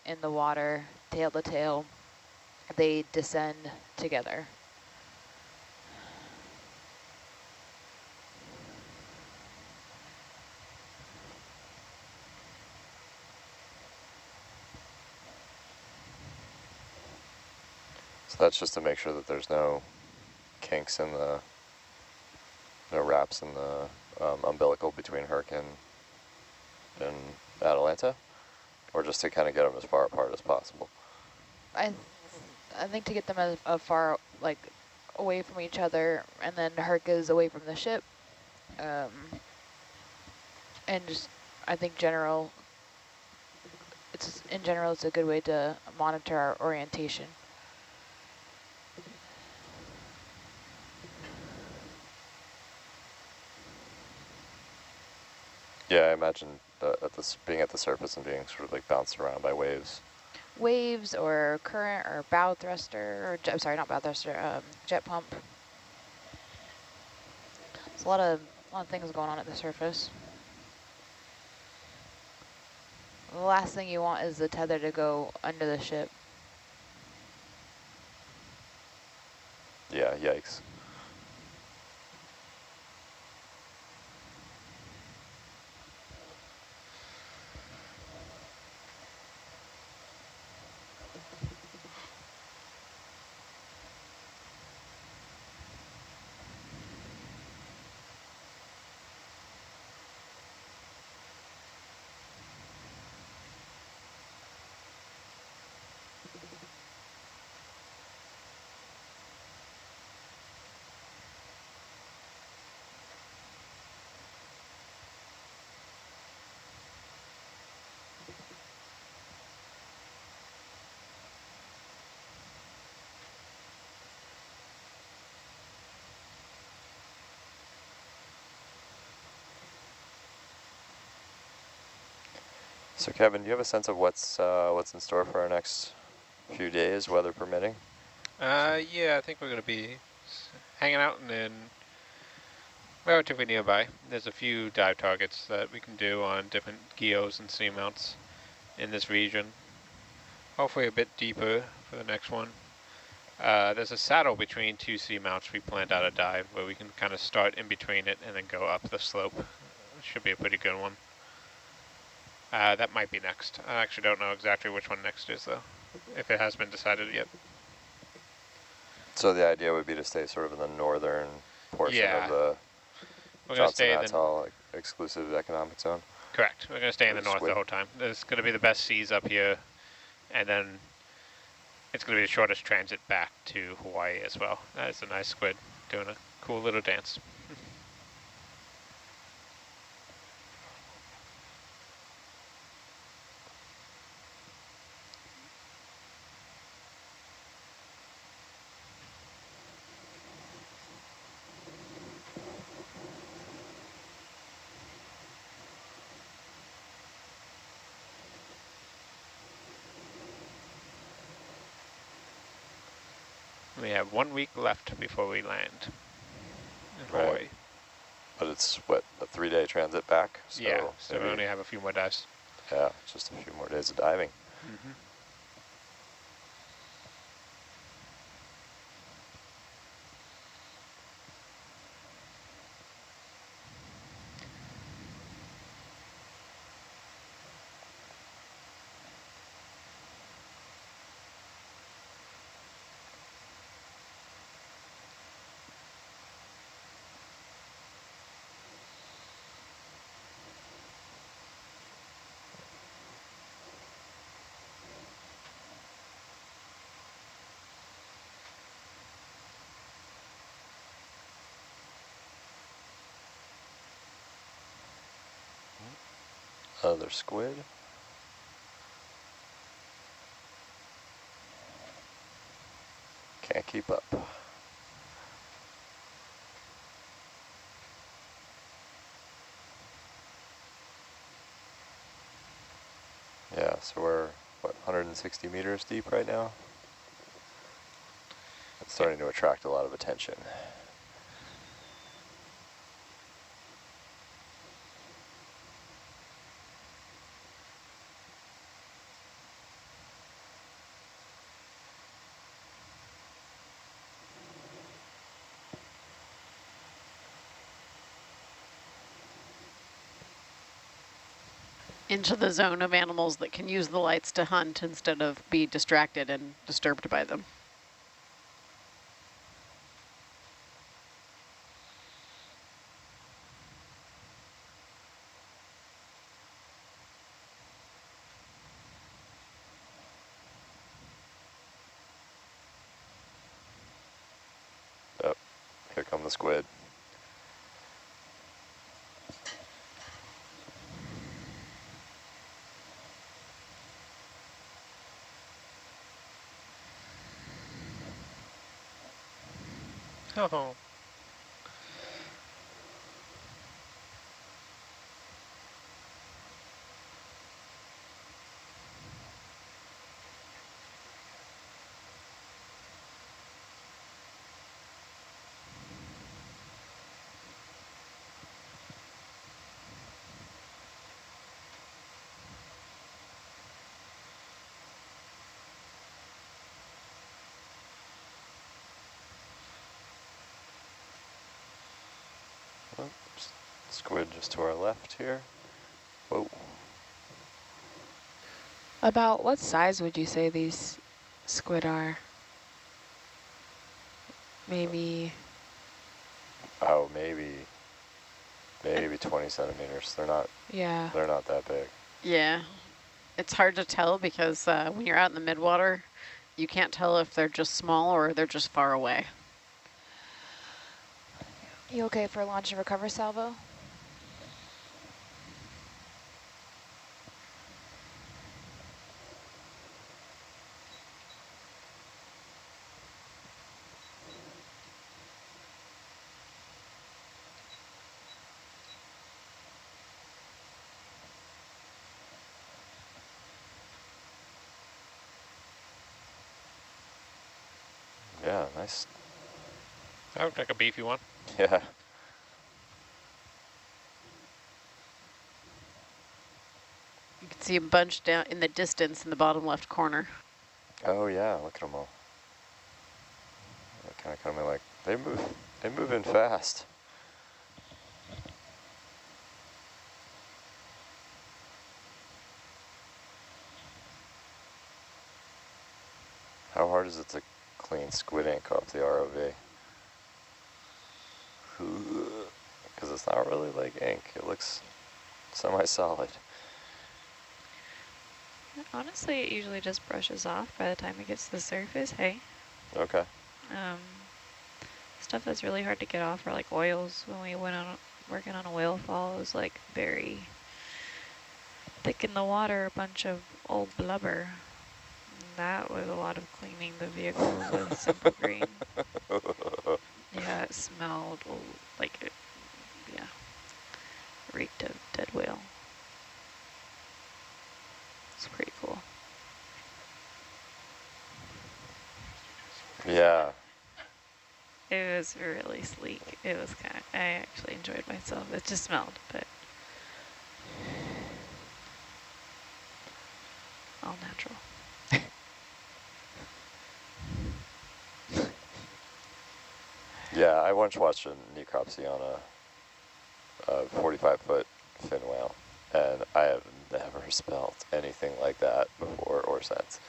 [SPEAKER 3] in the water, tail to tail, they descend together.
[SPEAKER 1] So that's just to make sure that there's no kinks in the, no wraps in the umbilical between Herc and Atalanta, or just to kind of get them as far apart as possible.
[SPEAKER 3] I think to get them as far, like, away from each other, and then Herc is away from the ship. And just, I think in general, it's a good way to monitor our orientation.
[SPEAKER 1] Yeah, I imagine being at the surface and being sort of like bounced around by waves.
[SPEAKER 3] Waves or current or bow thruster, or sorry, not bow thruster, jet pump. There's a lot of things going on at the surface. The last thing you want is the tether to go under the ship.
[SPEAKER 1] Yeah, yikes. So Kevin, do you have a sense of what's in store for our next few days, weather permitting?
[SPEAKER 2] Yeah, I think we're going to be hanging out and then relatively nearby. There's a few dive targets that we can do on different geos and seamounts in this region. Hopefully a bit deeper for the next one. There's a saddle between two seamounts we planned out a dive where we can kind of start in between it and then go up the slope. Should be a pretty good one. That might be next. I actually don't know exactly which one next is, though, if it has been decided yet.
[SPEAKER 1] So the idea would be to stay sort of in the northern portion of the
[SPEAKER 2] We're going to
[SPEAKER 1] Johnson
[SPEAKER 2] stay in the...
[SPEAKER 1] Atoll exclusive economic zone.
[SPEAKER 2] Correct. We're going to stay in the north
[SPEAKER 1] Squid.
[SPEAKER 2] the whole time. There's going to be the best seas up here, and then it's going to be the shortest transit back to Hawaii as well. That is a nice squid doing a cool little dance. We have 1 week left before we land in Hawaii.
[SPEAKER 1] Right. But it's, what, a 3-day transit back? So
[SPEAKER 2] Yeah, so we only have a few more dives.
[SPEAKER 1] Yeah, just a few more days of diving.
[SPEAKER 2] Mm-hmm.
[SPEAKER 1] Another squid. Can't keep up. Yeah, so we're, what, 160 meters deep right now? It's starting to attract a lot of attention.
[SPEAKER 6] Into the zone of animals that can use the lights to hunt instead of be distracted and disturbed by them.
[SPEAKER 1] Oh, here come the squid.
[SPEAKER 2] Oh.
[SPEAKER 1] Oops. Squid just to our left here. Whoa.
[SPEAKER 8] About what size would you say these squid are? Maybe.
[SPEAKER 1] Oh, maybe 20 centimeters. They're not that big.
[SPEAKER 6] Yeah, it's hard to tell because when you're out in the midwater, you can't tell if they're just small or they're just far away.
[SPEAKER 3] You okay for launch and recover salvo?
[SPEAKER 1] Yeah, nice.
[SPEAKER 2] That looked like a beefy one.
[SPEAKER 1] Yeah.
[SPEAKER 6] You can see a bunch down in the distance in the bottom left corner.
[SPEAKER 1] Oh yeah, look at them all. kind of coming like, they move in fast. How hard is it to clean squid ink off the ROV? Because it's not really like ink. It looks semi-solid.
[SPEAKER 4] Honestly, it usually just brushes off by the time it gets to the surface. Hey.
[SPEAKER 1] Okay.
[SPEAKER 4] Stuff that's really hard to get off are like oils. When we went on working on a whale fall, it was like very thick in the water, a bunch of old blubber. And that was a lot of cleaning the vehicles with simple green. Yeah, it smelled like it, yeah, reeked of dead whale. It's pretty cool.
[SPEAKER 1] Yeah.
[SPEAKER 4] It was really sleek. It was I actually enjoyed myself. It just smelled, but all natural.
[SPEAKER 1] Yeah, I once watched a necropsy on a 45-foot fin whale, and I have never smelled anything like that before or since.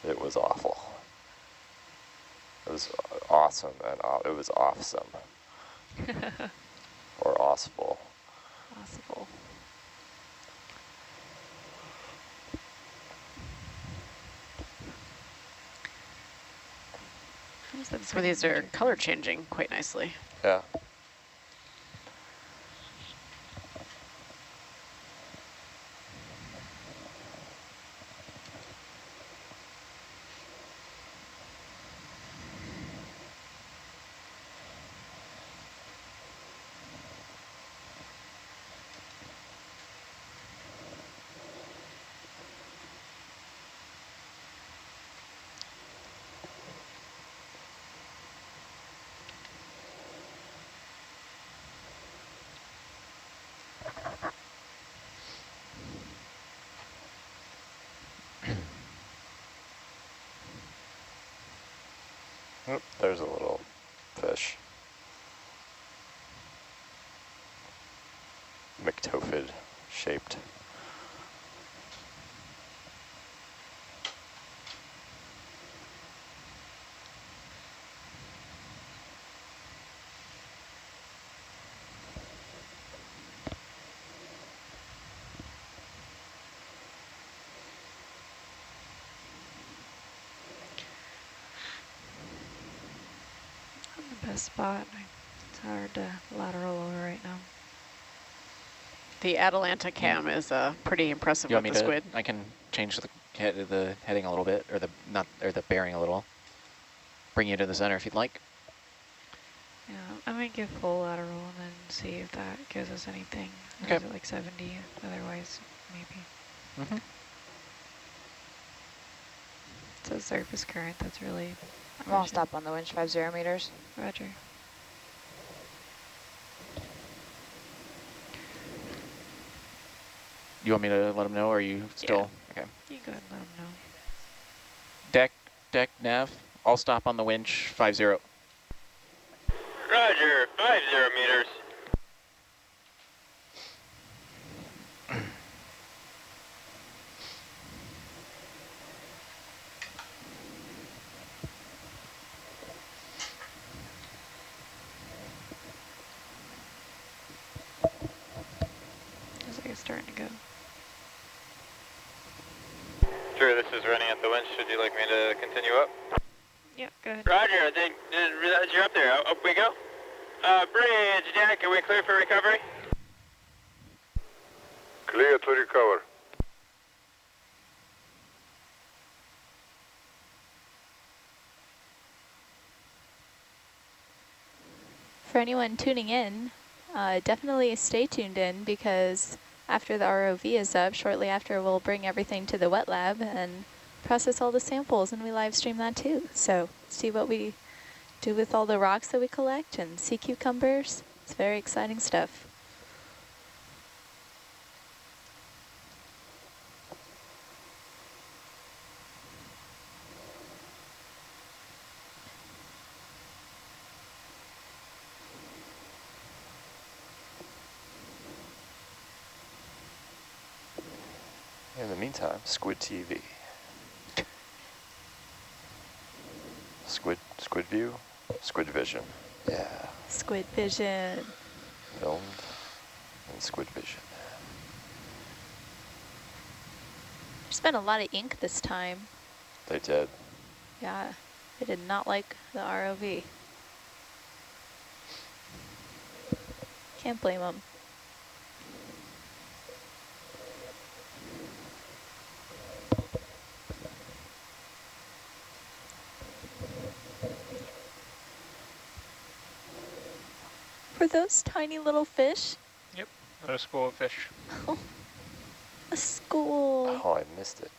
[SPEAKER 1] It was awful. It was awesome, and it was awesome. Or awful.
[SPEAKER 4] Possible.
[SPEAKER 6] So these are color changing quite nicely.
[SPEAKER 1] Yeah. Oop, there's a little fish. McTophid shaped.
[SPEAKER 4] On the best spot. It's hard to lateral over right now.
[SPEAKER 6] The Atalanta cam is pretty impressive with the squid.
[SPEAKER 5] I can change the heading a little bit, or the bearing a little. Bring you to the center if you'd like.
[SPEAKER 4] Yeah, I'm gonna give full lateral and then see if that gives us anything.
[SPEAKER 5] Okay.
[SPEAKER 4] Is it like 70? Otherwise, maybe. So surface current, that's really...
[SPEAKER 3] I'm all stop on the winch, 50 meters.
[SPEAKER 4] Roger.
[SPEAKER 5] You want me to let them know, or are you still?
[SPEAKER 4] Yeah.
[SPEAKER 5] Okay.
[SPEAKER 4] You go ahead and let them know.
[SPEAKER 5] Deck, nav. I'll stop on the winch, 50.
[SPEAKER 9] Roger, 50 meters.
[SPEAKER 4] Looks like it's starting to go.
[SPEAKER 9] Sure, this is running at the winch. Would you like me to continue up?
[SPEAKER 4] Yep, go ahead.
[SPEAKER 9] Roger, I think you're up there. Up we go. Bridge deck, are we clear for recovery?
[SPEAKER 10] Clear to recover.
[SPEAKER 7] For anyone tuning in, definitely stay tuned in, because after the ROV is up, shortly after we'll bring everything to the wet lab and process all the samples, and we live stream that too. So see what we do with all the rocks that we collect and sea cucumbers. It's very exciting stuff.
[SPEAKER 1] meantime, Squid TV. Squid View? Squid Vision. Yeah.
[SPEAKER 7] Squid Vision.
[SPEAKER 1] Filmed in Squid Vision.
[SPEAKER 7] Spent a lot of ink this time.
[SPEAKER 1] They did.
[SPEAKER 7] Yeah, I did not like the ROV. Can't blame them. For those tiny little fish?
[SPEAKER 2] Yep, a school of fish.
[SPEAKER 7] Oh, a school.
[SPEAKER 1] Oh, I missed it.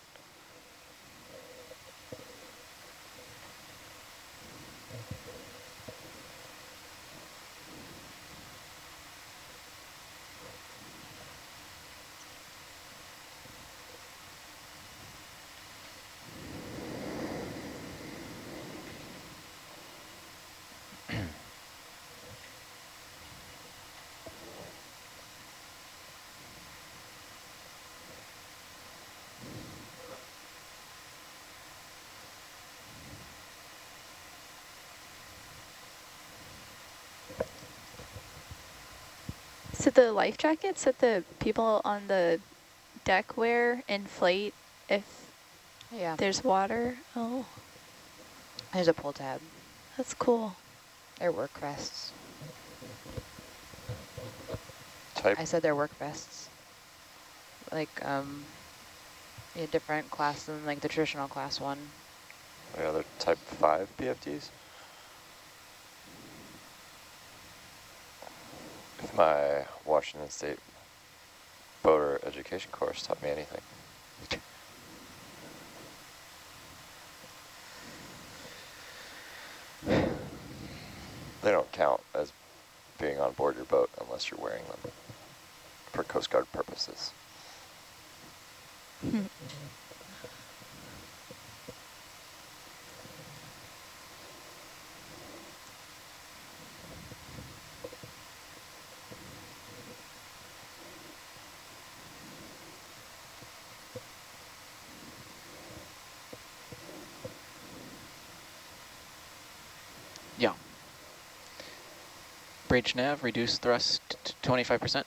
[SPEAKER 7] So the life jackets that the people on the deck wear inflate if there's water? Oh.
[SPEAKER 3] There's a pull tab.
[SPEAKER 7] That's cool.
[SPEAKER 3] They're work vests.
[SPEAKER 1] Type.
[SPEAKER 3] I said they're work vests. Like, a different class than like the traditional class 1.
[SPEAKER 1] Yeah, they're type 5 PFDs. If my Washington State boater education course taught me anything. They don't count as being on board your boat unless you're wearing them for Coast Guard purposes.
[SPEAKER 5] Yeah. Bridge nav, reduce thrust to 25%.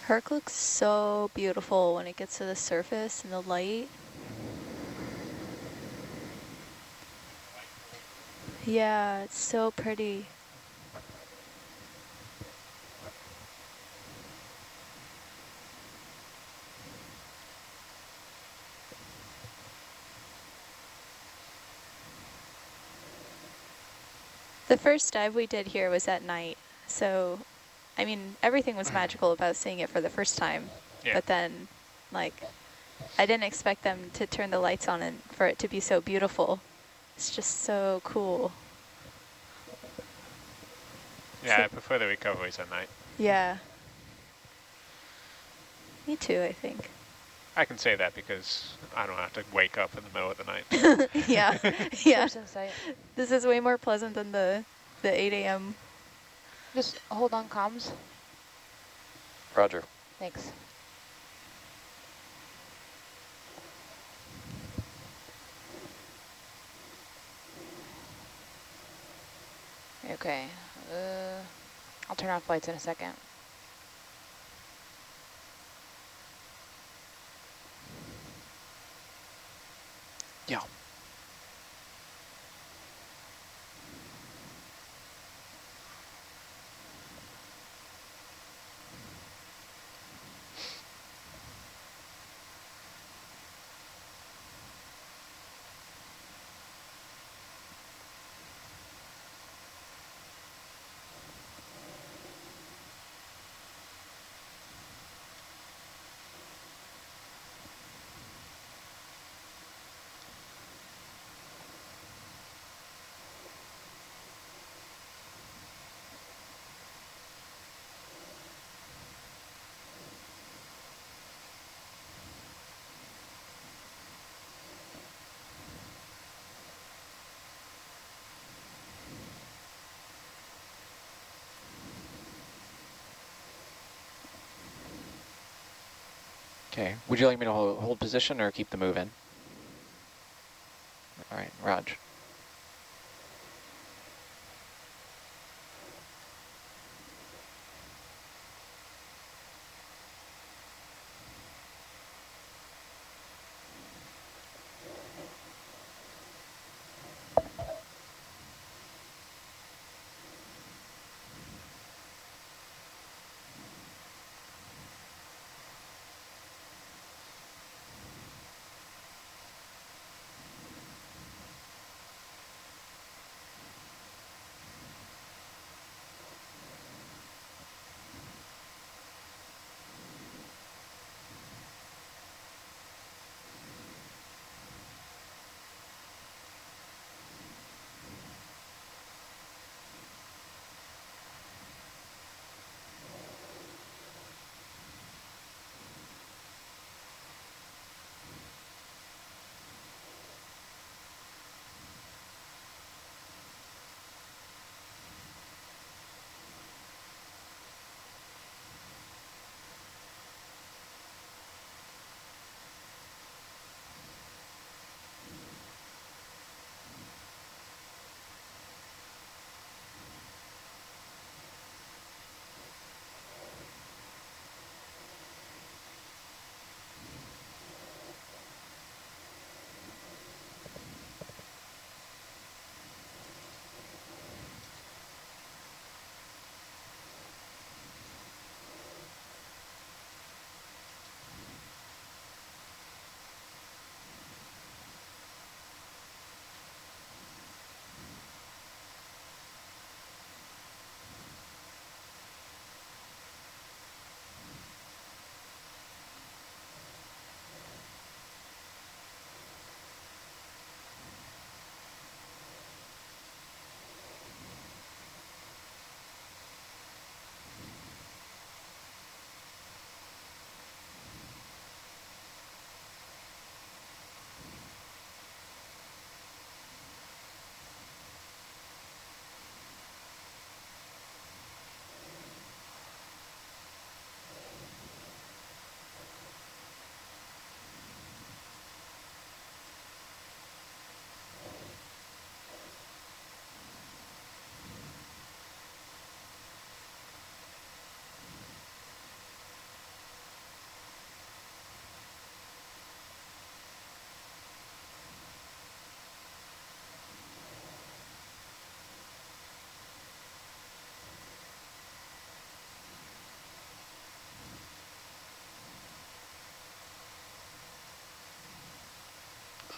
[SPEAKER 7] Herc looks so beautiful when it gets to the surface and the light. Yeah, it's so pretty. The first dive we did here was at night, so, I mean, everything was magical about seeing it for the first time.
[SPEAKER 2] Yeah.
[SPEAKER 7] But then, like, I didn't expect them to turn the lights on and for it to be so beautiful. It's just so cool.
[SPEAKER 2] Yeah, I prefer the recoveries at night.
[SPEAKER 7] Yeah. Me too, I think.
[SPEAKER 2] I can say that because I don't have to wake up in the middle of the night.
[SPEAKER 7] Yeah, yeah.
[SPEAKER 3] Source in sight.
[SPEAKER 7] This is way more pleasant than the 8 a.m.
[SPEAKER 3] Just hold on comms.
[SPEAKER 1] Roger.
[SPEAKER 3] Thanks. Okay. I'll turn off lights in a second.
[SPEAKER 5] Yeah. Okay. Would you like me to hold position or keep the move in? All right, Raj.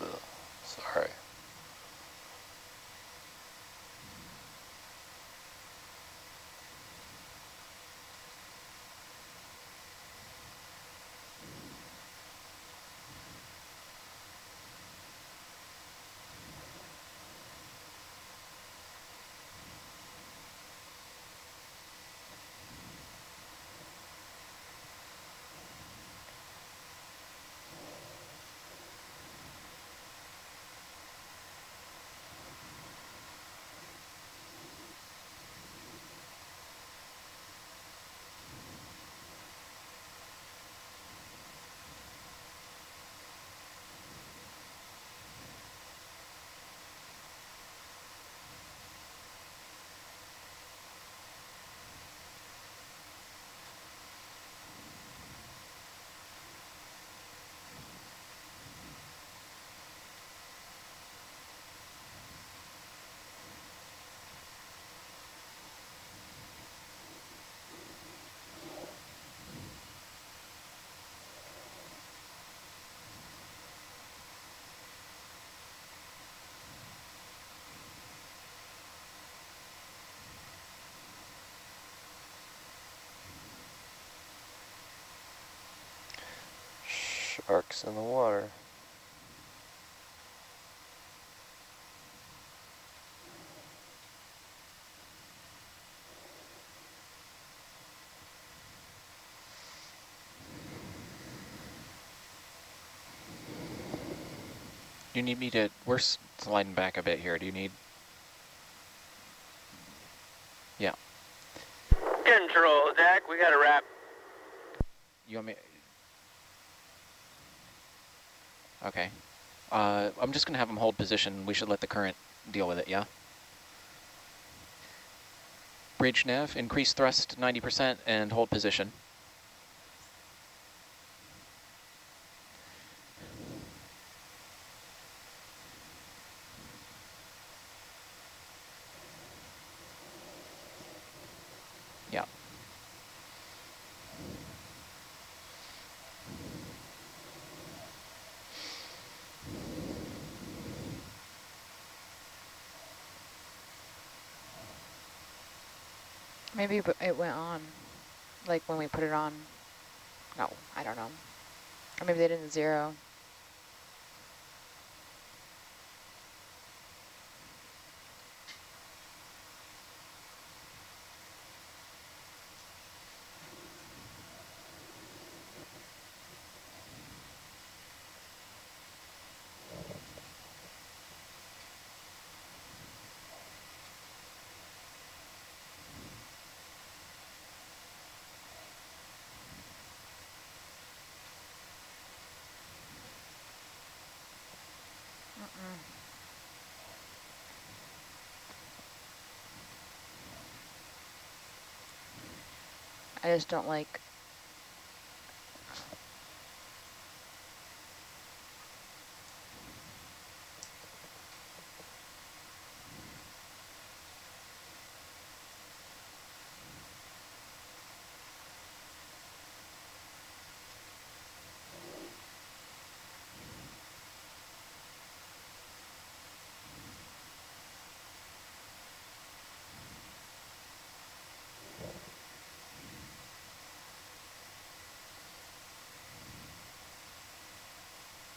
[SPEAKER 1] Ugh, sorry. Sharks in the water.
[SPEAKER 5] Do you need me to, we're sliding back a bit here. Do you need? Yeah.
[SPEAKER 9] Control, Zach, we got a wrap.
[SPEAKER 5] You want me? Okay. I'm just going to have them hold position. We should let the current deal with it, yeah? Bridge nav, increase thrust 90% and hold position. Yeah.
[SPEAKER 3] Maybe it went on, like when we put it on. No, I don't know. Or maybe they didn't zero. I just don't like.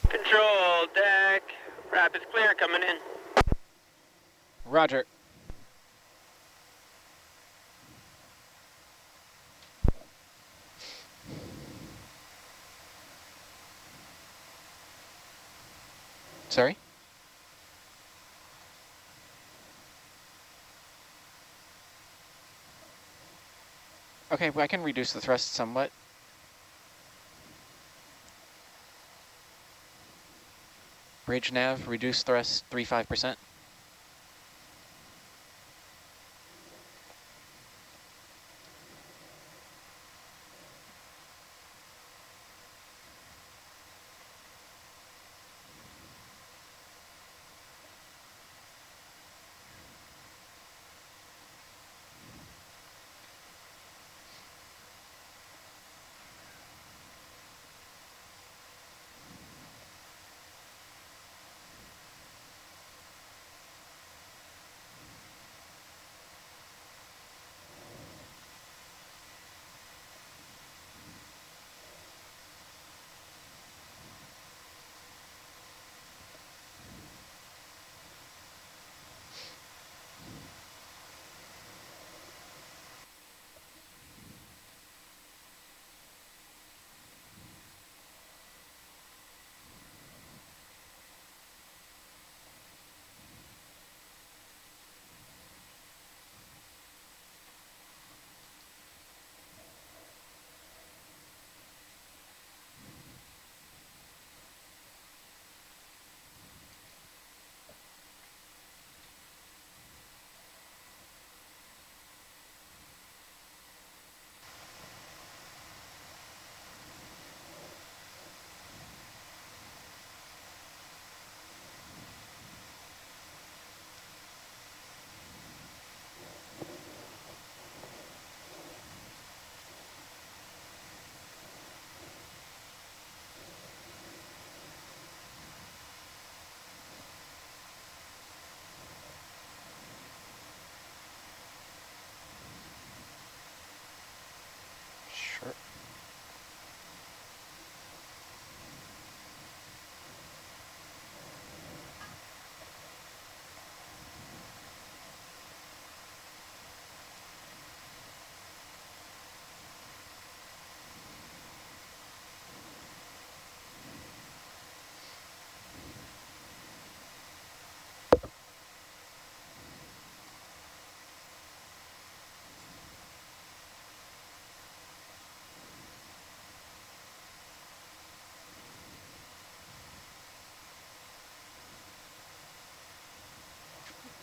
[SPEAKER 9] Control deck, rapids clear, coming in.
[SPEAKER 5] Roger. Sorry? Okay, well, I can reduce the thrust somewhat. Bridge nav, reduce thrust 35%.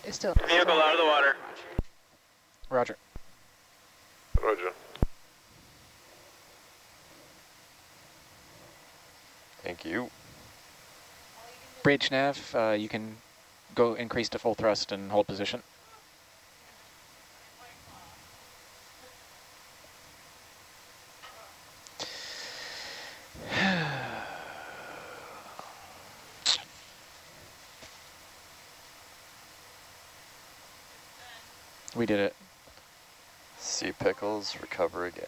[SPEAKER 3] It's still.
[SPEAKER 9] Vehicle out of the water.
[SPEAKER 5] Roger.
[SPEAKER 10] Roger.
[SPEAKER 1] Thank you.
[SPEAKER 5] Bridge nav, you can go increase to full thrust and hold position. We did it.
[SPEAKER 1] Sea pickles, recover again.